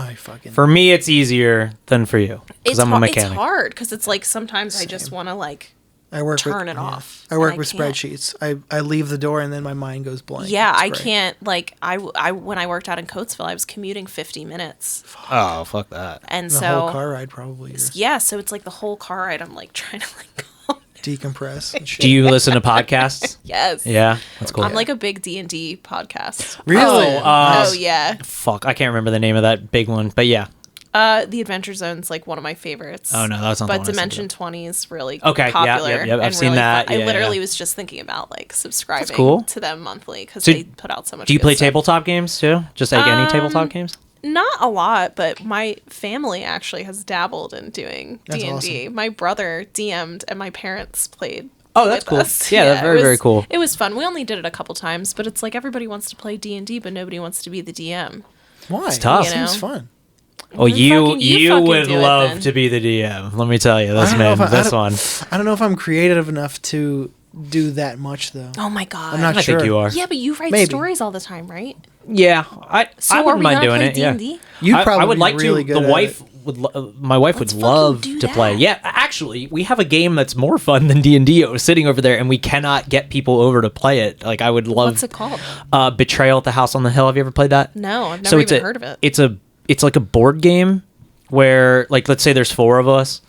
For me, it's easier than for you, because I'm a mechanic. It's hard because it's like sometimes I just want to, like, turn it off. I work and with can't. spreadsheets. I leave the door and then my mind goes blank. Yeah, It's I great. can't, like, I when I worked out in Coatesville, I was commuting 50 minutes. Oh, fuck that. And The so, whole car ride probably. yeah, so it's like the whole car ride, I'm like trying to, like, calm down. Decompress. And shit. Do you listen to podcasts? Yes. Yeah, that's cool. I'm like a big D&D podcast. Really? Oh, yeah. Fuck, I can't remember the name of that big one, but yeah. The Adventure Zone's like one of my favorites. Oh, no, that's not the But one I was thinking Dimension of. 20 is really Okay, yeah, popular. yep, I've and seen really that. fun. Yeah, I literally yeah. was just thinking about, like, subscribing cool. to them monthly because So they put out so much Do you good play stuff. tabletop games too? Just like any tabletop games? Not a lot, but my family actually has dabbled in doing That's D&D. awesome. My brother DM'd and my parents played. Oh, that's with cool. us. Yeah, that's very, very cool. It was fun. We only did it a couple times, but it's like everybody wants to play D&D, but nobody wants to be the DM. Why? It's tough. It seems You know? fun. Oh, you fucking would do it love then. to be the DM. Let me tell you, this I don't know man, if I- I this don't- one. I don't know if I'm creative enough to do that much though. Oh my god. I'm not I sure. think you are. Yeah, but you write Maybe. stories all the time, right? Yeah, I So wouldn't are we mind gonna doing play it. Yeah, D&D? You'd I probably would be like really to. good The at wife it. would. My wife Let's would fucking love do to play. that. Yeah, actually, we have a game that's more fun than D&D sitting over there, and we cannot get people over to play it. Like I would love. What's it called? Betrayal at the House on the Hill. Have you ever played that? No, I've never even heard of it. It's like a board game where, like, let's say there's 4 of us.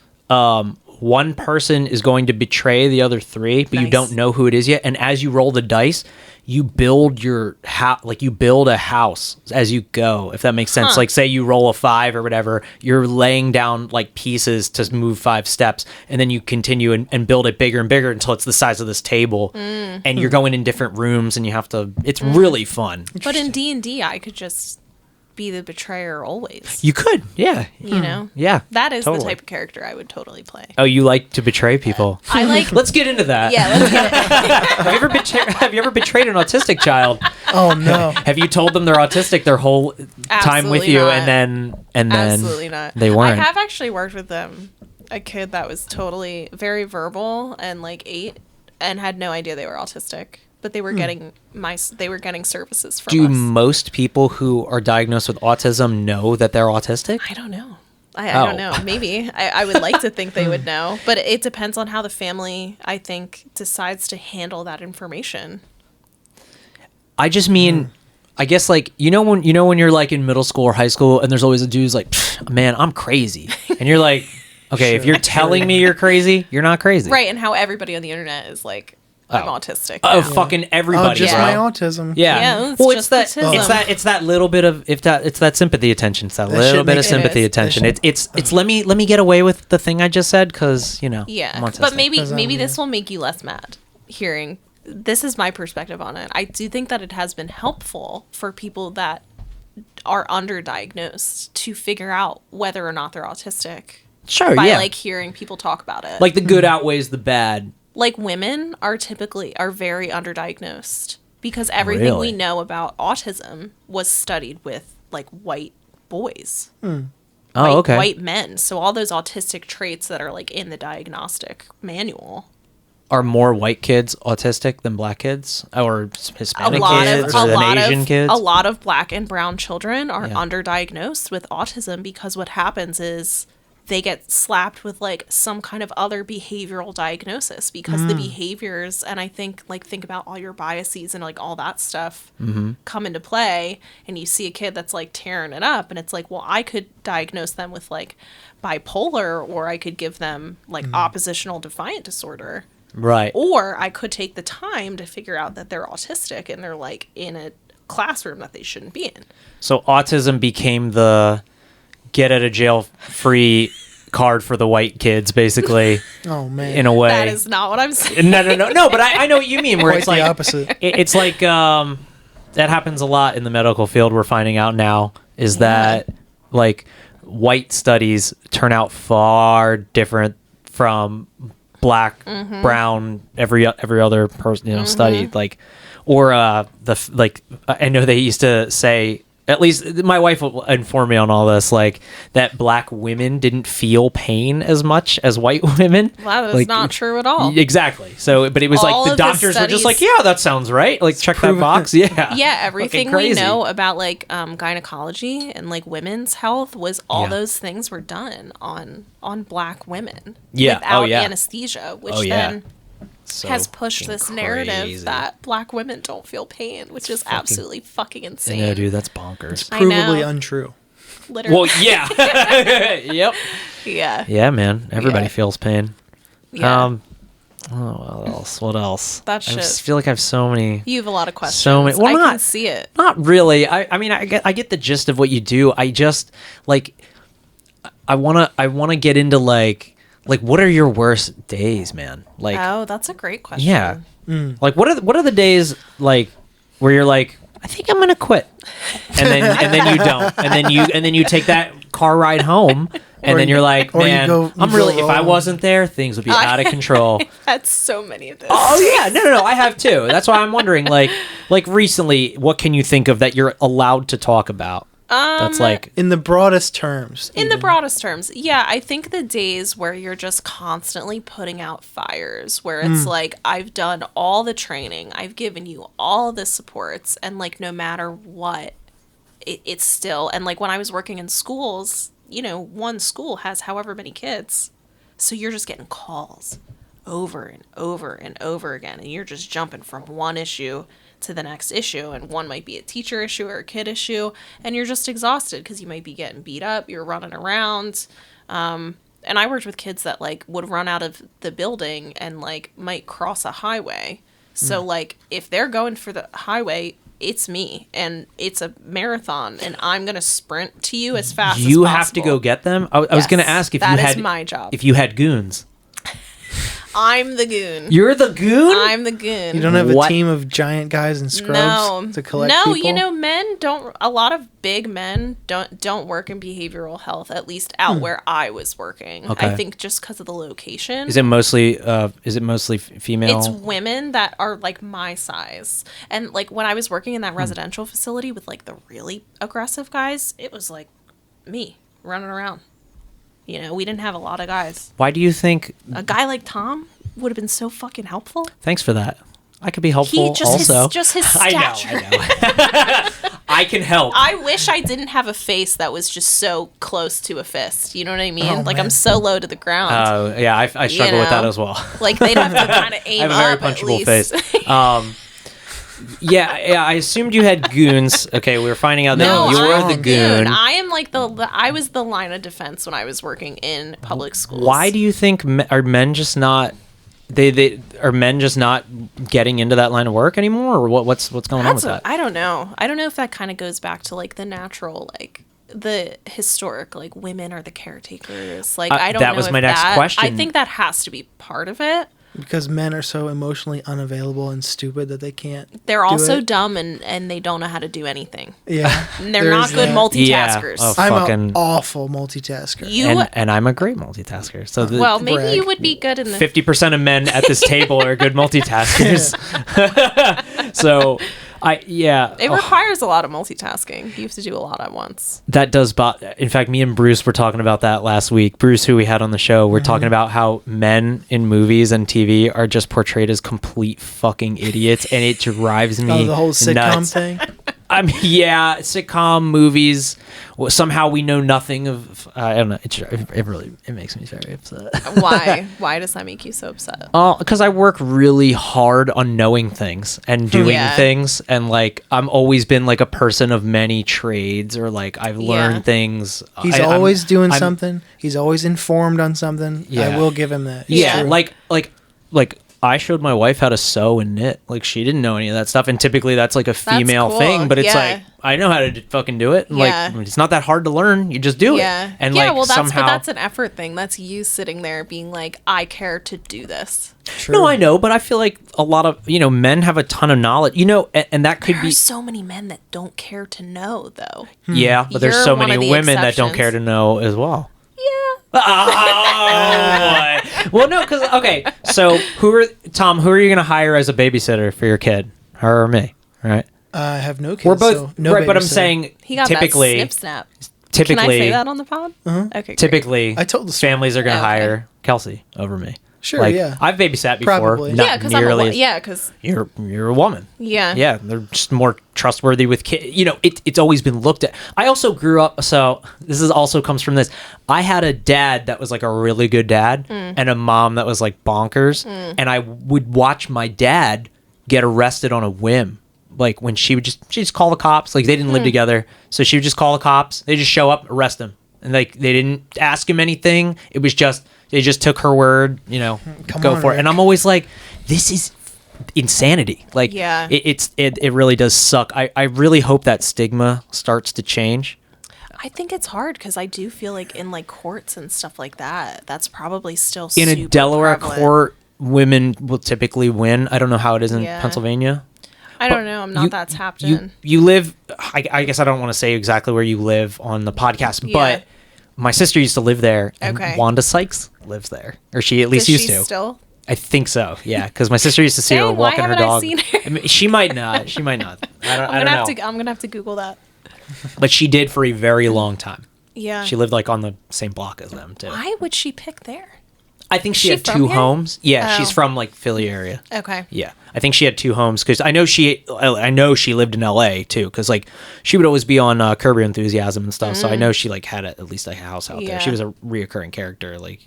One person is going to betray the other 3, but you Nice. don't know who it is yet. And as you roll the dice, you build your like you build a house as you go. If that makes sense. Huh. Like, say you roll a 5 or whatever, you're laying down like pieces to move 5 steps, and then you continue and build it bigger and bigger until it's the size of this table. And you're going in different rooms, and you have to. It's really fun. But in D&D, I could just be the betrayer always. You could, yeah, You know? yeah. That is totally. the type of character I would totally play. Oh, you like to betray people? I like... Let's get into that. Yeah, let's get it. Have you ever betrayed an autistic child? Oh no. Have you told them they're autistic their whole time with Absolutely you, not. and then Absolutely not. they weren't? I have actually worked with a kid that was totally very verbal and like 8 and had no idea they were autistic, but they were getting services from Do us. most people who are diagnosed with autism know that they're autistic? I don't know. I don't Oh. know. Maybe. I would like to think they would know, but it depends on how the family, I think, decides to handle that information. I just mean, I guess, like, when you're like in middle school or high school, and there's always a dude who's like, man, I'm crazy, and you're like, okay, if you're telling me you're crazy, you're not crazy, Right, and how everybody on the internet is like, I'm autistic. Oh, now. fucking Oh, everybody, just bro. my autism. Yeah. Yeah, it's well, just it's autism. that little bit of it's that sympathy attention. It's that That little shit bit of makes- sympathy It is. attention. That It's let me get away with the thing I just said because I'm Yeah, autistic. but maybe 'Cause I'm- this will make you less mad hearing. This is my perspective on it. I do think that it has been helpful for people that are underdiagnosed to figure out whether or not they're autistic sure, by yeah, like hearing people talk about it. like the good outweighs the bad. Like women are very underdiagnosed because everything Really? we know about autism was studied with like white boys. Oh, white, okay. White men. So all those autistic traits that are like in the diagnostic manual. Are more white kids autistic than black kids or Hispanic kids a or than lot Asian of, kids? A lot of black and brown children are Yeah. underdiagnosed with autism because what happens is they get slapped with like some kind of other behavioral diagnosis because the behaviors, and I think about all your biases and like all that stuff come into play, and you see a kid that's like tearing it up, and it's like, well, I could diagnose them with like bipolar, or I could give them like oppositional defiant disorder. Right. Or I could take the time to figure out that they're autistic and they're like in a classroom that they shouldn't be in. So autism became the get out of jail free card for the white kids, basically. Oh man, in a way. That is not what I'm saying. No. But I know what you mean. Where quite it's the like opposite. It's like that happens a lot in the medical field. We're finding out now is that like white studies turn out far different from black, brown, every other person studied, like, or I know they used to say, at least my wife will inform me on all this, like that black women didn't feel pain as much as white women. Wow, that's like, not true at all. Exactly. So, but it was All like the of doctors were just like, yeah, that sounds right. Like check that box. Yeah. Yeah, everything Fucking we crazy. know about like gynecology and like women's health was all those things were done on black women without anesthesia, which then So has pushed this narrative crazy. that black women don't feel pain, which is absolutely fucking insane. Yeah, dude, that's bonkers. I Provably know. untrue. Literally. Well, yeah. Yep. Yeah. Yeah, man. Everybody Yeah. feels pain. Yeah. What else? What else? That I shit. just feel like I have so many. You have a lot of questions. So many. Well, I can see it. Not really. I mean, I get the gist of what you do. I just like. I wanna get into like what are your worst days, man? Like, Oh, that's a great question. yeah. Like what are the days like where you're like, I think I'm gonna quit, and then you don't, and then you take that car ride home, and then you're like, or you man, go- you I'm go really, if I home. wasn't there, things would be out of control. Had so many of those. Oh yeah, no, I have too. That's why I'm wondering, like recently, what can you think of that you're allowed to talk about? That's like In the broadest terms. In the even. broadest terms, yeah, I think the days where you're just constantly putting out fires, where it's like, I've done all the training, I've given you all the supports, and like, no matter what, it's still, and like when I was working in schools, one school has however many kids, so you're just getting calls over and over and over again, and you're just jumping from one issue to the next issue, and one might be a teacher issue or a kid issue, and you're just exhausted because you might be getting beat up, you're running around, and I worked with kids that like would run out of the building and like might cross a highway, so like if they're going for the highway, it's me, and it's a marathon, and I'm gonna sprint to you as fast as possible. you have to go get them. I was gonna ask if that you is had my job. if you had goons. I'm the goon. You're the goon. I'm the goon. You don't have What? a team of giant guys in scrubs to collect people? Men don't. A lot of big men don't work in behavioral health. At least out where I was working. Okay. I think just because of the location. Is it mostly female? It's women that are like my size, and like when I was working in that residential facility with like the really aggressive guys, it was like me running around. We didn't have a lot of guys. Why do you think? A guy like Tom would have been so fucking helpful. Thanks for that. I could be helpful also. Just his I stature. know. I can help. I wish I didn't have a face that was just so close to a fist. You know what I mean? Oh, like man. I'm so low to the ground. Oh yeah, I struggle with that as well. Like they'd have to kind of I aim have a very up at punchable least. face. Yeah, I assumed you had goons. Okay, we were finding out that No, you were I'm the goon. I am like I was the line of defense when I was working in public schools. Why do you think are men just not? They are men just not getting into that line of work anymore, or what's going on with that? I don't know. I don't know if that kind of goes back to like the natural, like the historic, like women are the caretakers. Like I don't know. That was if my next question. I think that has to be part of it. Because men are so emotionally unavailable and stupid that they can't. They're do also it. dumb and they don't know how to do anything. Yeah. And they're there's not good that. multitaskers. Yeah. Oh, I'm fucking- an awful multitasker. You and I'm a great multitasker. So well, maybe brag. you would be good in the 50% of men at this table are good multitaskers. So It requires a lot of multitasking. You have to do a lot at once. that does in fact, me and Bruce were talking about that last week. Bruce, who we had on the show, we're talking about how men in movies and TV are just portrayed as complete fucking idiots, and it drives me Oh, the whole sitcom nuts. thing. I mean, yeah, sitcom movies. Well, somehow we know nothing of. I don't know. It makes me very upset. Why? Why does that make you so upset? Because I work really hard on knowing things and doing things, and like I'm always been like a person of many trades, or like I've learned things. He's always doing something. He's always informed on something. Yeah. I will give him that. Yeah, like I showed my wife how to sew and knit. Like she didn't know any of that stuff, and typically that's like a female cool. thing. But it's like I know how to fucking do it. And like it's not that hard to learn. You just do it. And like well, somehow, but that's an effort thing. That's you sitting there being like, I care to do this. True. No, I know, but I feel like a lot of men have a ton of knowledge. And that could be so many men that don't care to know, though. Yeah, but there's You're so one many of the women that don't exceptions. care to know as well. Yeah. Oh, well, no, because okay. So who are you gonna hire as a babysitter for your kid? Her or me? Right? I have no kids. We're both so no right, but I'm babysitter. saying He got typically, that snip snap. typically, Can I say that on the pod? Okay. Great. typically, I told the story. families are gonna Okay. hire Kelsey over me. Sure, Like, yeah. I've babysat before. Probably. Not Yeah, because nearly. because You're a woman. yeah. Yeah, they're just more trustworthy with kids. It's always been looked at. I also grew up, so this is also comes from this. I had a dad that was like a really good dad, and a mom that was like bonkers. And I would watch my dad get arrested on a whim. Like when she'd just call the cops. Like they didn't live together, so she would just call the cops. They just show up, arrest him, and like they didn't ask him anything. It was just they just took her word. Come go on, for it. Rick. And I'm always like, this is insanity. Like Yeah. it really does suck. I really hope that stigma starts to change. I think it's hard because I do feel like in like courts and stuff like that, that's probably still In a super Delaware prevalent. court, women will typically win. I don't know how it is in Yeah. Pennsylvania. I don't know. I'm not that tapped in. You live. I guess I don't want to say exactly where you live on the podcast, Yeah. but my sister used to live there, and Okay. Wanda Sykes lives there, or she at least Does used she to. still? I think so. Yeah, because my sister used to see her Dang, why walking her haven't I dog. seen her? I mean, she might not. She might not. I don't know. I'm gonna have to Google that. But she did for a very long time. Yeah. She lived like on the same block as them too. Why would she pick there? I think she She had from two here? homes. Yeah, she's Oh. from like Philly area. Okay. Yeah, I think she had two homes because I know she lived in L.A. too because like she would always be on Curb Your Enthusiasm and stuff. So I know she like had at least a house out there. Yeah. She was a reoccurring character. Like,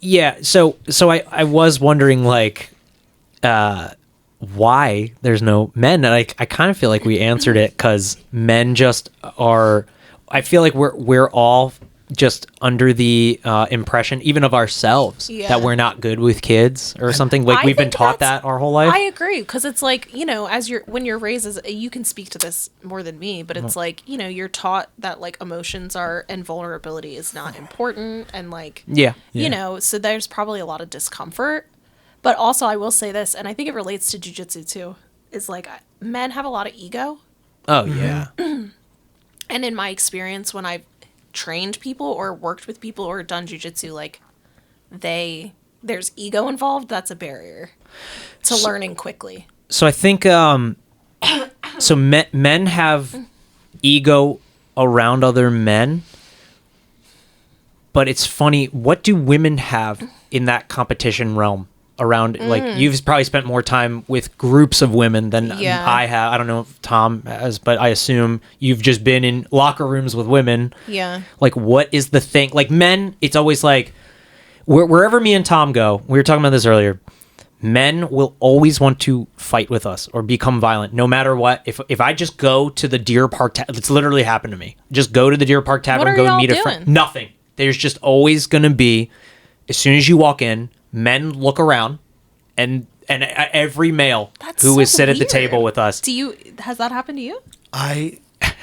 yeah. So I was wondering like, why there's no men, and I kind of feel like we answered it because men just are. I feel like we're all just under the impression, even of ourselves, Yeah. that we're not good with kids or something. Like I we've been think taught that's- that our whole life. I agree because it's like when you're raised as you can speak to this more than me, but it's like you're taught that like emotions are and vulnerability is not important and like Yeah. so there's probably a lot of discomfort. But also I will say this, and I think it relates to jujitsu too, is like men have a lot of ego, Oh yeah. and in my experience when I've trained people or worked with people or done jujitsu, like there's ego involved. That's a barrier to learning quickly. So I think so men have ego around other men, but it's funny. What do women have in that competition realm? Around like you've probably spent more time with groups of women than Yeah. I have. I don't know if Tom has, but I assume you've just been in locker rooms with women. Yeah. Like, what is the thing? Like men, it's always like wherever me and Tom go. We were talking about this earlier. Men will always want to fight with us or become violent, no matter what. If I just go to the Deer Park, it's literally happened to me. Just go to the Deer Park Tavern, are go y'all meet a doing? friend. Nothing. There's just always gonna be, as soon as you walk in, men look around, and every male That's who so is sit at the weird. table with us. Has that happened to you?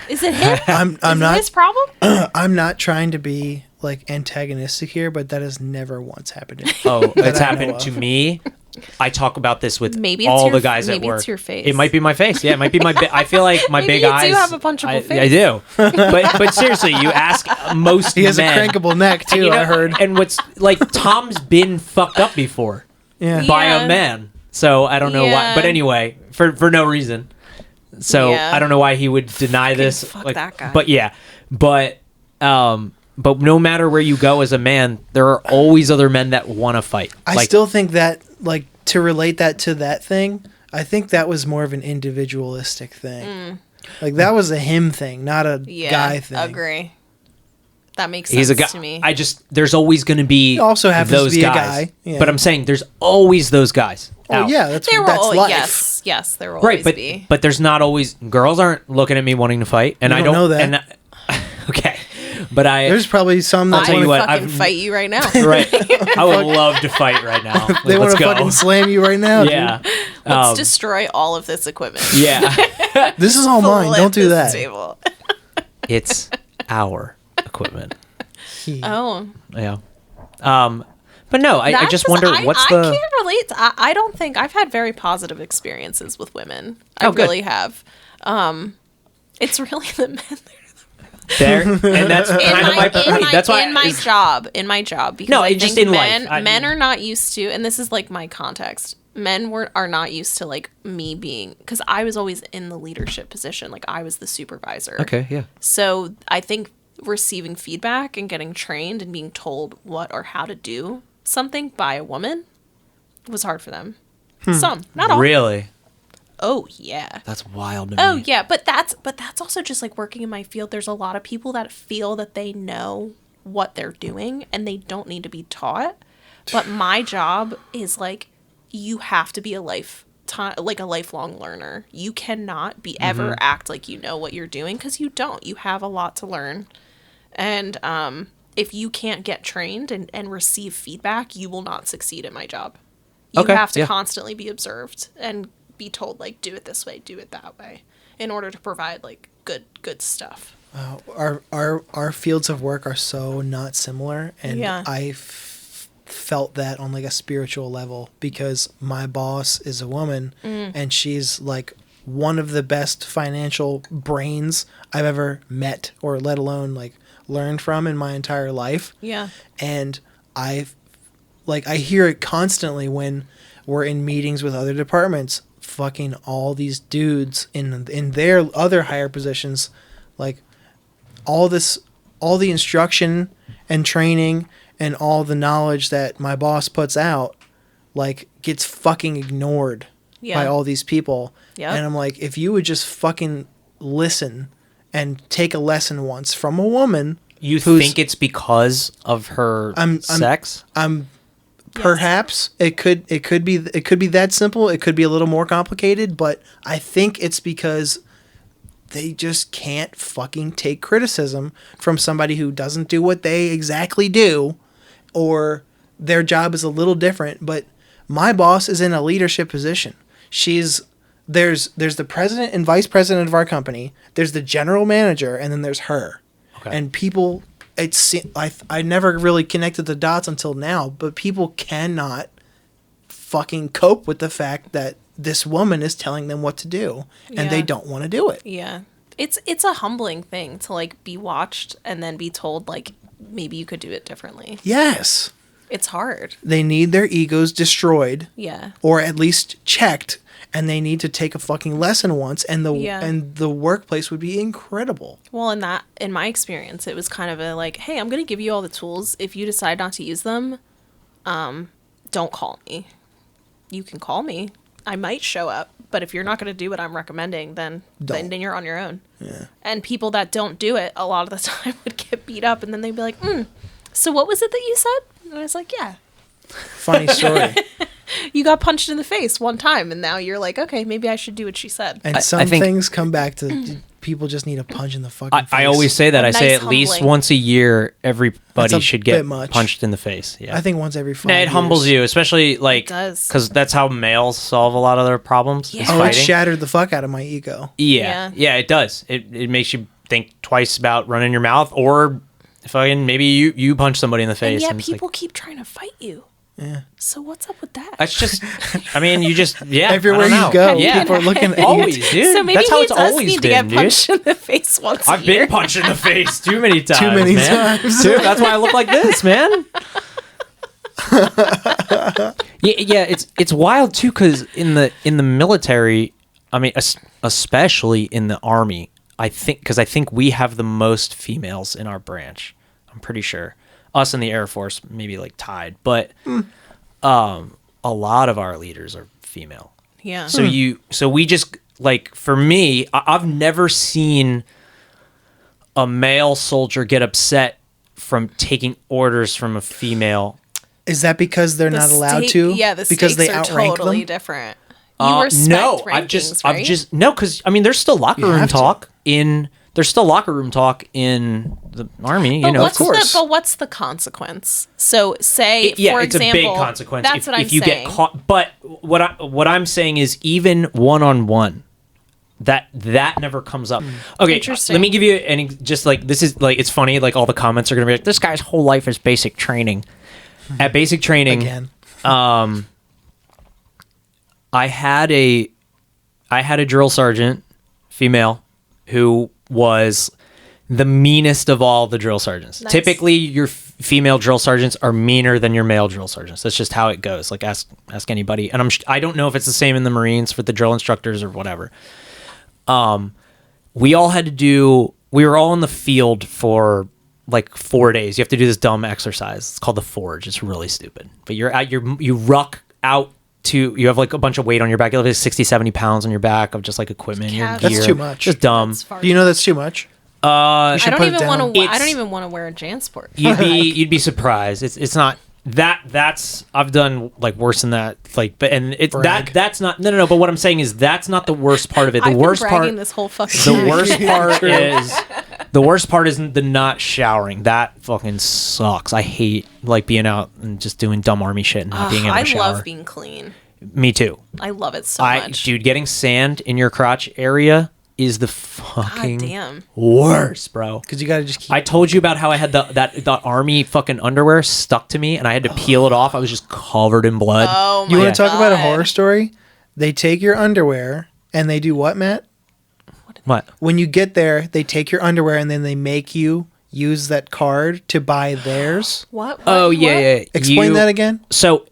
Is it him? I'm Is it not his problem? I'm not trying to be like antagonistic here, but that has never once happened to me. Oh, that it's I know happened of. to me. I talk about this with Maybe it's all your- the guys at maybe work. it's your face. It might be my face. Yeah, it might be my. I feel like my Maybe big you do eyes. have a punchable I face. do. But seriously, you ask most He has men. a crankable neck too. I heard. And what's like Tom's been fucked up before Yeah. by Yeah. a man. So I don't know why. Yeah. But anyway, for no reason. So Yeah. I don't know why he would deny this. fuck like, that guy. But yeah, but no matter where you go as a man, there are always other men that want to fight. I Like, still think that like to relate that to that thing, I think that was more of an individualistic thing. Like that was a him thing, not a guy thing. Agree. That makes sense He's a guy. to me. There's always going to be also happens those to be guys. a guy. Yeah. But I'm saying there's always those guys. Oh out. yeah, that's there will life. yes, there will always Right, be. but there's not always girls aren't looking at me wanting to fight, and You I don't know that. And okay, but There's probably some that tell you want what, fucking fight you right now. right. I would love to fight right now. Like, they want let's to go. fucking slam you right now. Yeah. Dude. Let's destroy all of this equipment. Yeah. This is all mine. Flip Don't do this that. table. It's our equipment. Oh. Yeah. But no, I That's just 'cause wonder I what's the. can't relate. I don't think I've had very positive experiences with women. I Oh, good. really have. It's really the men. There, and that's kind of my point. That's why in my job, because No, I it think just in life. men are not used to, and this is like my context. Men are not used to like me being, because I was always in the leadership position, like I was the supervisor. Okay, yeah. So I think receiving feedback and getting trained and being told what or how to do something by a woman was hard for them. Some, not all. Really? Oh yeah. That's wild to me. Oh yeah, but that's also just like working in my field. There's a lot of people that feel that they know what they're doing and they don't need to be taught. But my job is like, you have to be a lifelong learner. You cannot be ever act like you know what you're doing, because you don't. You have a lot to learn. And if you can't get trained and receive feedback, you will not succeed at my job. You Okay, have to yeah. constantly be observed and be told like, do it this way, do it that way, in order to provide like good stuff. Our fields of work are so not similar, and Yeah. I felt that on like a spiritual level, because my boss is a woman and she's like one of the best financial brains I've ever met, or let alone like learned from in my entire life. Yeah. And I hear it constantly when we're in meetings with other departments. Fucking all these dudes in their other higher positions, like all the instruction and training and all the knowledge that my boss puts out, like, gets fucking ignored by all these people. Yep. And I'm like, if you would just fucking listen and take a lesson once from a woman. You think it's because of her sex? Perhaps it could be that simple. It could be a little more complicated, but I think it's because they just can't fucking take criticism from somebody who doesn't do what they exactly do, or their job is a little different. But my boss is in a leadership position. There's the president and vice president of our company. There's the general manager, and then there's her. Okay. And people, I never really connected the dots until now, but people cannot fucking cope with the fact that this woman is telling them what to do, and they don't want to do it. Yeah. It's a humbling thing to like be watched and then be told like, maybe you could do it differently. Yes. It's hard. They need their egos destroyed. Yeah. Or at least checked, and they need to take a fucking lesson once, and the workplace would be incredible. Well, in my experience, it was kind of a like, hey, I'm going to give you all the tools. If you decide not to use them, don't call me. You can call me. I might show up, but if you're not going to do what I'm recommending, then you're on your own. Yeah. And people that don't do it a lot of the time would get beat up, and then they'd be like, so what was it that you said? And I was like, yeah. Funny story. You got punched in the face one time, and now you're like, okay, maybe I should do what she said. And some things come back to people just need a punch in the fucking face. I always say that. I say Nice at least humbling. once a year, everybody That's a should get bit much. punched in the face. Yeah. I think once every 5 Nah, it years. humbles you, especially like does. because that's how males solve a lot of their problems. Yeah. Is Oh, it fighting. shattered the fuck out of my ego. Yeah, it does. It makes you think twice about running your mouth, or fucking maybe you punch somebody in the face. And and yet it's like, people keep trying to fight you. Yeah. So what's up with that? that's just. I mean, you just Everywhere I don't know. you go, yeah, people are looking at you. always, dude. So maybe that's how he it's does always need to been, get dude. punched in the face once a I've year. been punched in the face too many times. Too many man. times. Dude, that's why I look like this, man. yeah, it's wild too, because in the military, I mean, especially in the Army, I think we have the most females in our branch. I'm pretty sure. Us in the Air Force maybe like tied, but a lot of our leaders are female. Yeah. So we just, like, for me, I've never seen a male soldier get upset from taking orders from a female. Is that because they're not allowed to? Yeah, the because stakes they are outrank totally them? different. You respect No, rankings, I've right? just no, because I mean, there's still locker You room have to. talk in. There's still locker room talk in the Army. You know, of course. But what's the consequence? So say, Yeah, for it's example, a big consequence That's what I'm if you saying. get caught. But what I'm saying is, even one-on-one, that never comes up. Okay, Interesting. let me give you any. Just like, this is like, it's funny. Like, all the comments are gonna be like, this guy's whole life is basic training. At basic training, Again. I had a drill sergeant, female, who was the meanest of all the drill sergeants. Nice. Typically, your female drill sergeants are meaner than your male drill sergeants. That's just how it goes. Like, ask anybody. And I don't know if it's the same in the Marines for the drill instructors or whatever. We all had to do. We were all in the field for like 4 days. You have to do this dumb exercise. It's called the forge. It's really stupid. But you ruck out to, you have like a bunch of weight on your back. You have like 60, 70 pounds on your back of just like equipment, your That's gear. too much. Just dumb. That's far- Do you know that's too much? You I should don't put it even want down. to. I It's- don't even want to wear a JanSport. You'd be surprised. It's not that's I've done like worse than that. Like, but and it's Brag. that's not no. But what I'm saying is that's not the worst part of it. The I've worst been part. bragging this whole fucking The time. worst part is the not showering. That fucking sucks. I hate like being out and just doing dumb Army shit and not being able to I shower. love being clean. Me too. I love it so much. Dude, getting sand in your crotch area is the God fucking damn. worst, bro. Because you got to just keep. I told you about how I had the Army fucking underwear stuck to me and I had to peel it off. I was just covered in blood. Oh my you want to talk about a God. horror story? They take your underwear and they do what, Matt? What? When you get there, they take your underwear and then they make you use that card to buy theirs. What? Oh, yeah. Explain that again. So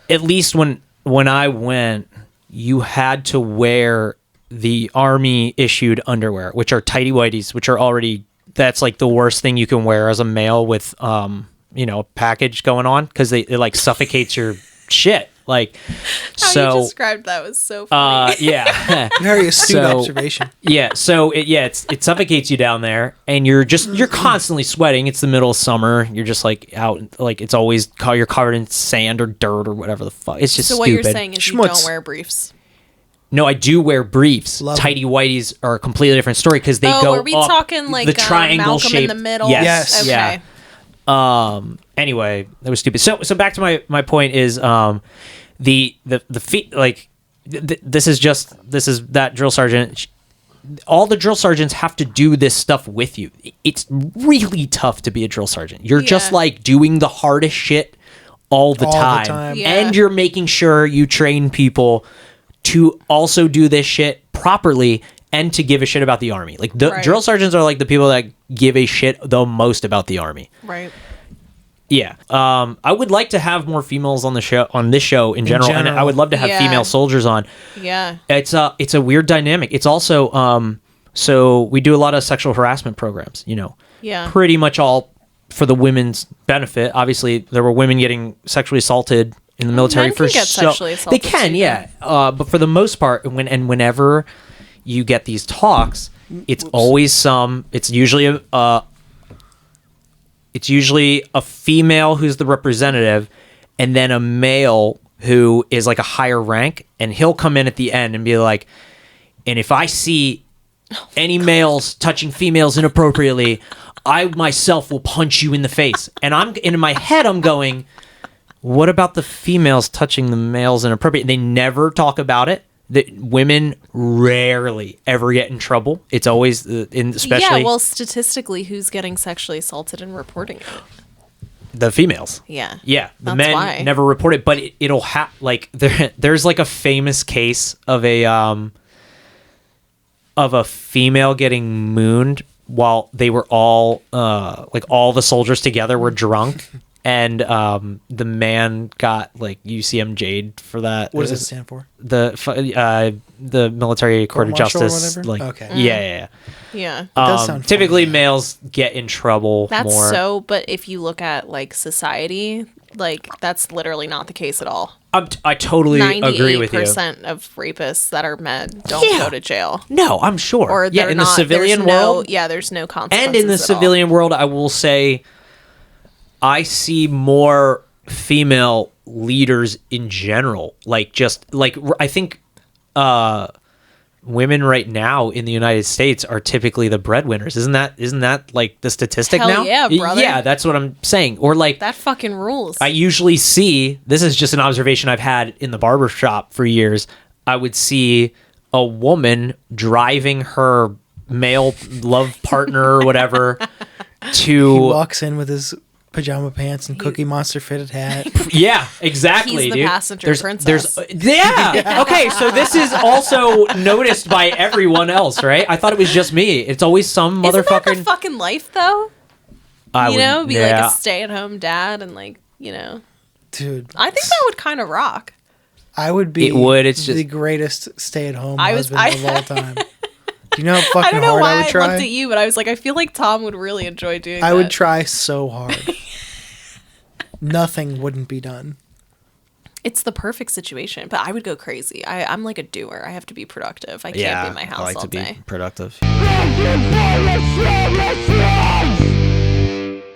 at least when I went, you had to wear the Army issued underwear, which are tighty whities, which are already, that's like the worst thing you can wear as a male with a package going on, because it like suffocates your shit. Like, How so you described that was so funny. yeah. Very astute So- observation. Yeah, so it suffocates you down there, and you're constantly sweating. It's the middle of summer. You're just like out, like it's always you're covered in sand or dirt or whatever the fuck. It's just So what stupid. you're saying is you Schmutz. don't wear briefs. No, I do wear briefs. Love Tighty whities are a completely different story because they go are we up talking like the triangle Malcolm shape in the middle? Yes, Yes. Okay. yeah. Anyway, that was stupid. So back to my point is the feet, like this is that drill sergeant. All the drill sergeants have to do this stuff with you. It's really tough to be a drill sergeant. You're just Yeah. like doing the hardest shit all the time. Yeah. And you're making sure you train people to also do this shit properly and to give a shit about the Army. Like the Right. drill sergeants are like the people that give a shit the most about the Army. Right. Yeah. I would like to have more females on this show in general, and I would love to have Yeah. female soldiers on. Yeah. It's a weird dynamic. It's also so we do a lot of sexual harassment programs, Yeah. pretty much all for the women's benefit. Obviously, there were women getting sexually assaulted in the military men for can get sexually they assaulted can, too, yeah. But for the most part, whenever you get these talks, it's always it's usually a female who's the representative, and then a male who is like a higher rank, and he'll come in at the end and be like, and if I see any males touching females inappropriately, I myself will punch you in the face. And in my head, I'm going, what about the females touching the males inappropriately? They never talk about it. The women rarely ever get in trouble. It's always especially Yeah, well, statistically, who's getting sexually assaulted and reporting it? the females. Yeah. Yeah, the That's men why. never report it, but it'll have like there's like a famous case of a female getting mooned while they were all like all the soldiers together were drunk, and the man got like UCMJ'd for that. What does it stand for? The military court of Court-martial or justice. whatever? Like, Okay. yeah. Yeah. does sound Typically, funny. males get in trouble That's more. but if you look at like society, like that's literally not the case at all. I totally agree with you. 98% of rapists that are men don't go to jail. No, I'm sure. Or yeah, in the civilian world. There's no consequences. And in the at civilian world, I will say, I see more female leaders in general. Like, just like, I think women right now in the United States are typically the breadwinners. Isn't that like the statistic Hell now? yeah, brother. Yeah, that's what I'm saying. Or like, That fucking rules. I usually see, this is just an observation I've had in the barber shop for years. I would see a woman driving her male love partner or whatever to... He walks in with his pajama pants and Cookie Monster fitted hat. Yeah, exactly, He's the dude. passenger princess. Yeah. Okay, so this is also noticed by everyone else, right? I thought it was just me. It's always some Isn't that motherfucking... the fucking life, though? I You know, would- be yeah. like a stay-at-home dad and like, you know. Dude, I think that would kind of rock. I would be It would, it's just- the greatest stay-at-home I husband was- of all time. Do you know how I fucking don't know hard why I I would try? looked at you, but I was like, I feel like Tom would really enjoy doing that. I would try so hard. Nothing wouldn't be done. It's the perfect situation, but I would go crazy. I'm like a doer. I have to be productive. I can't be in my house I like all to be day. productive. Thank you for your service.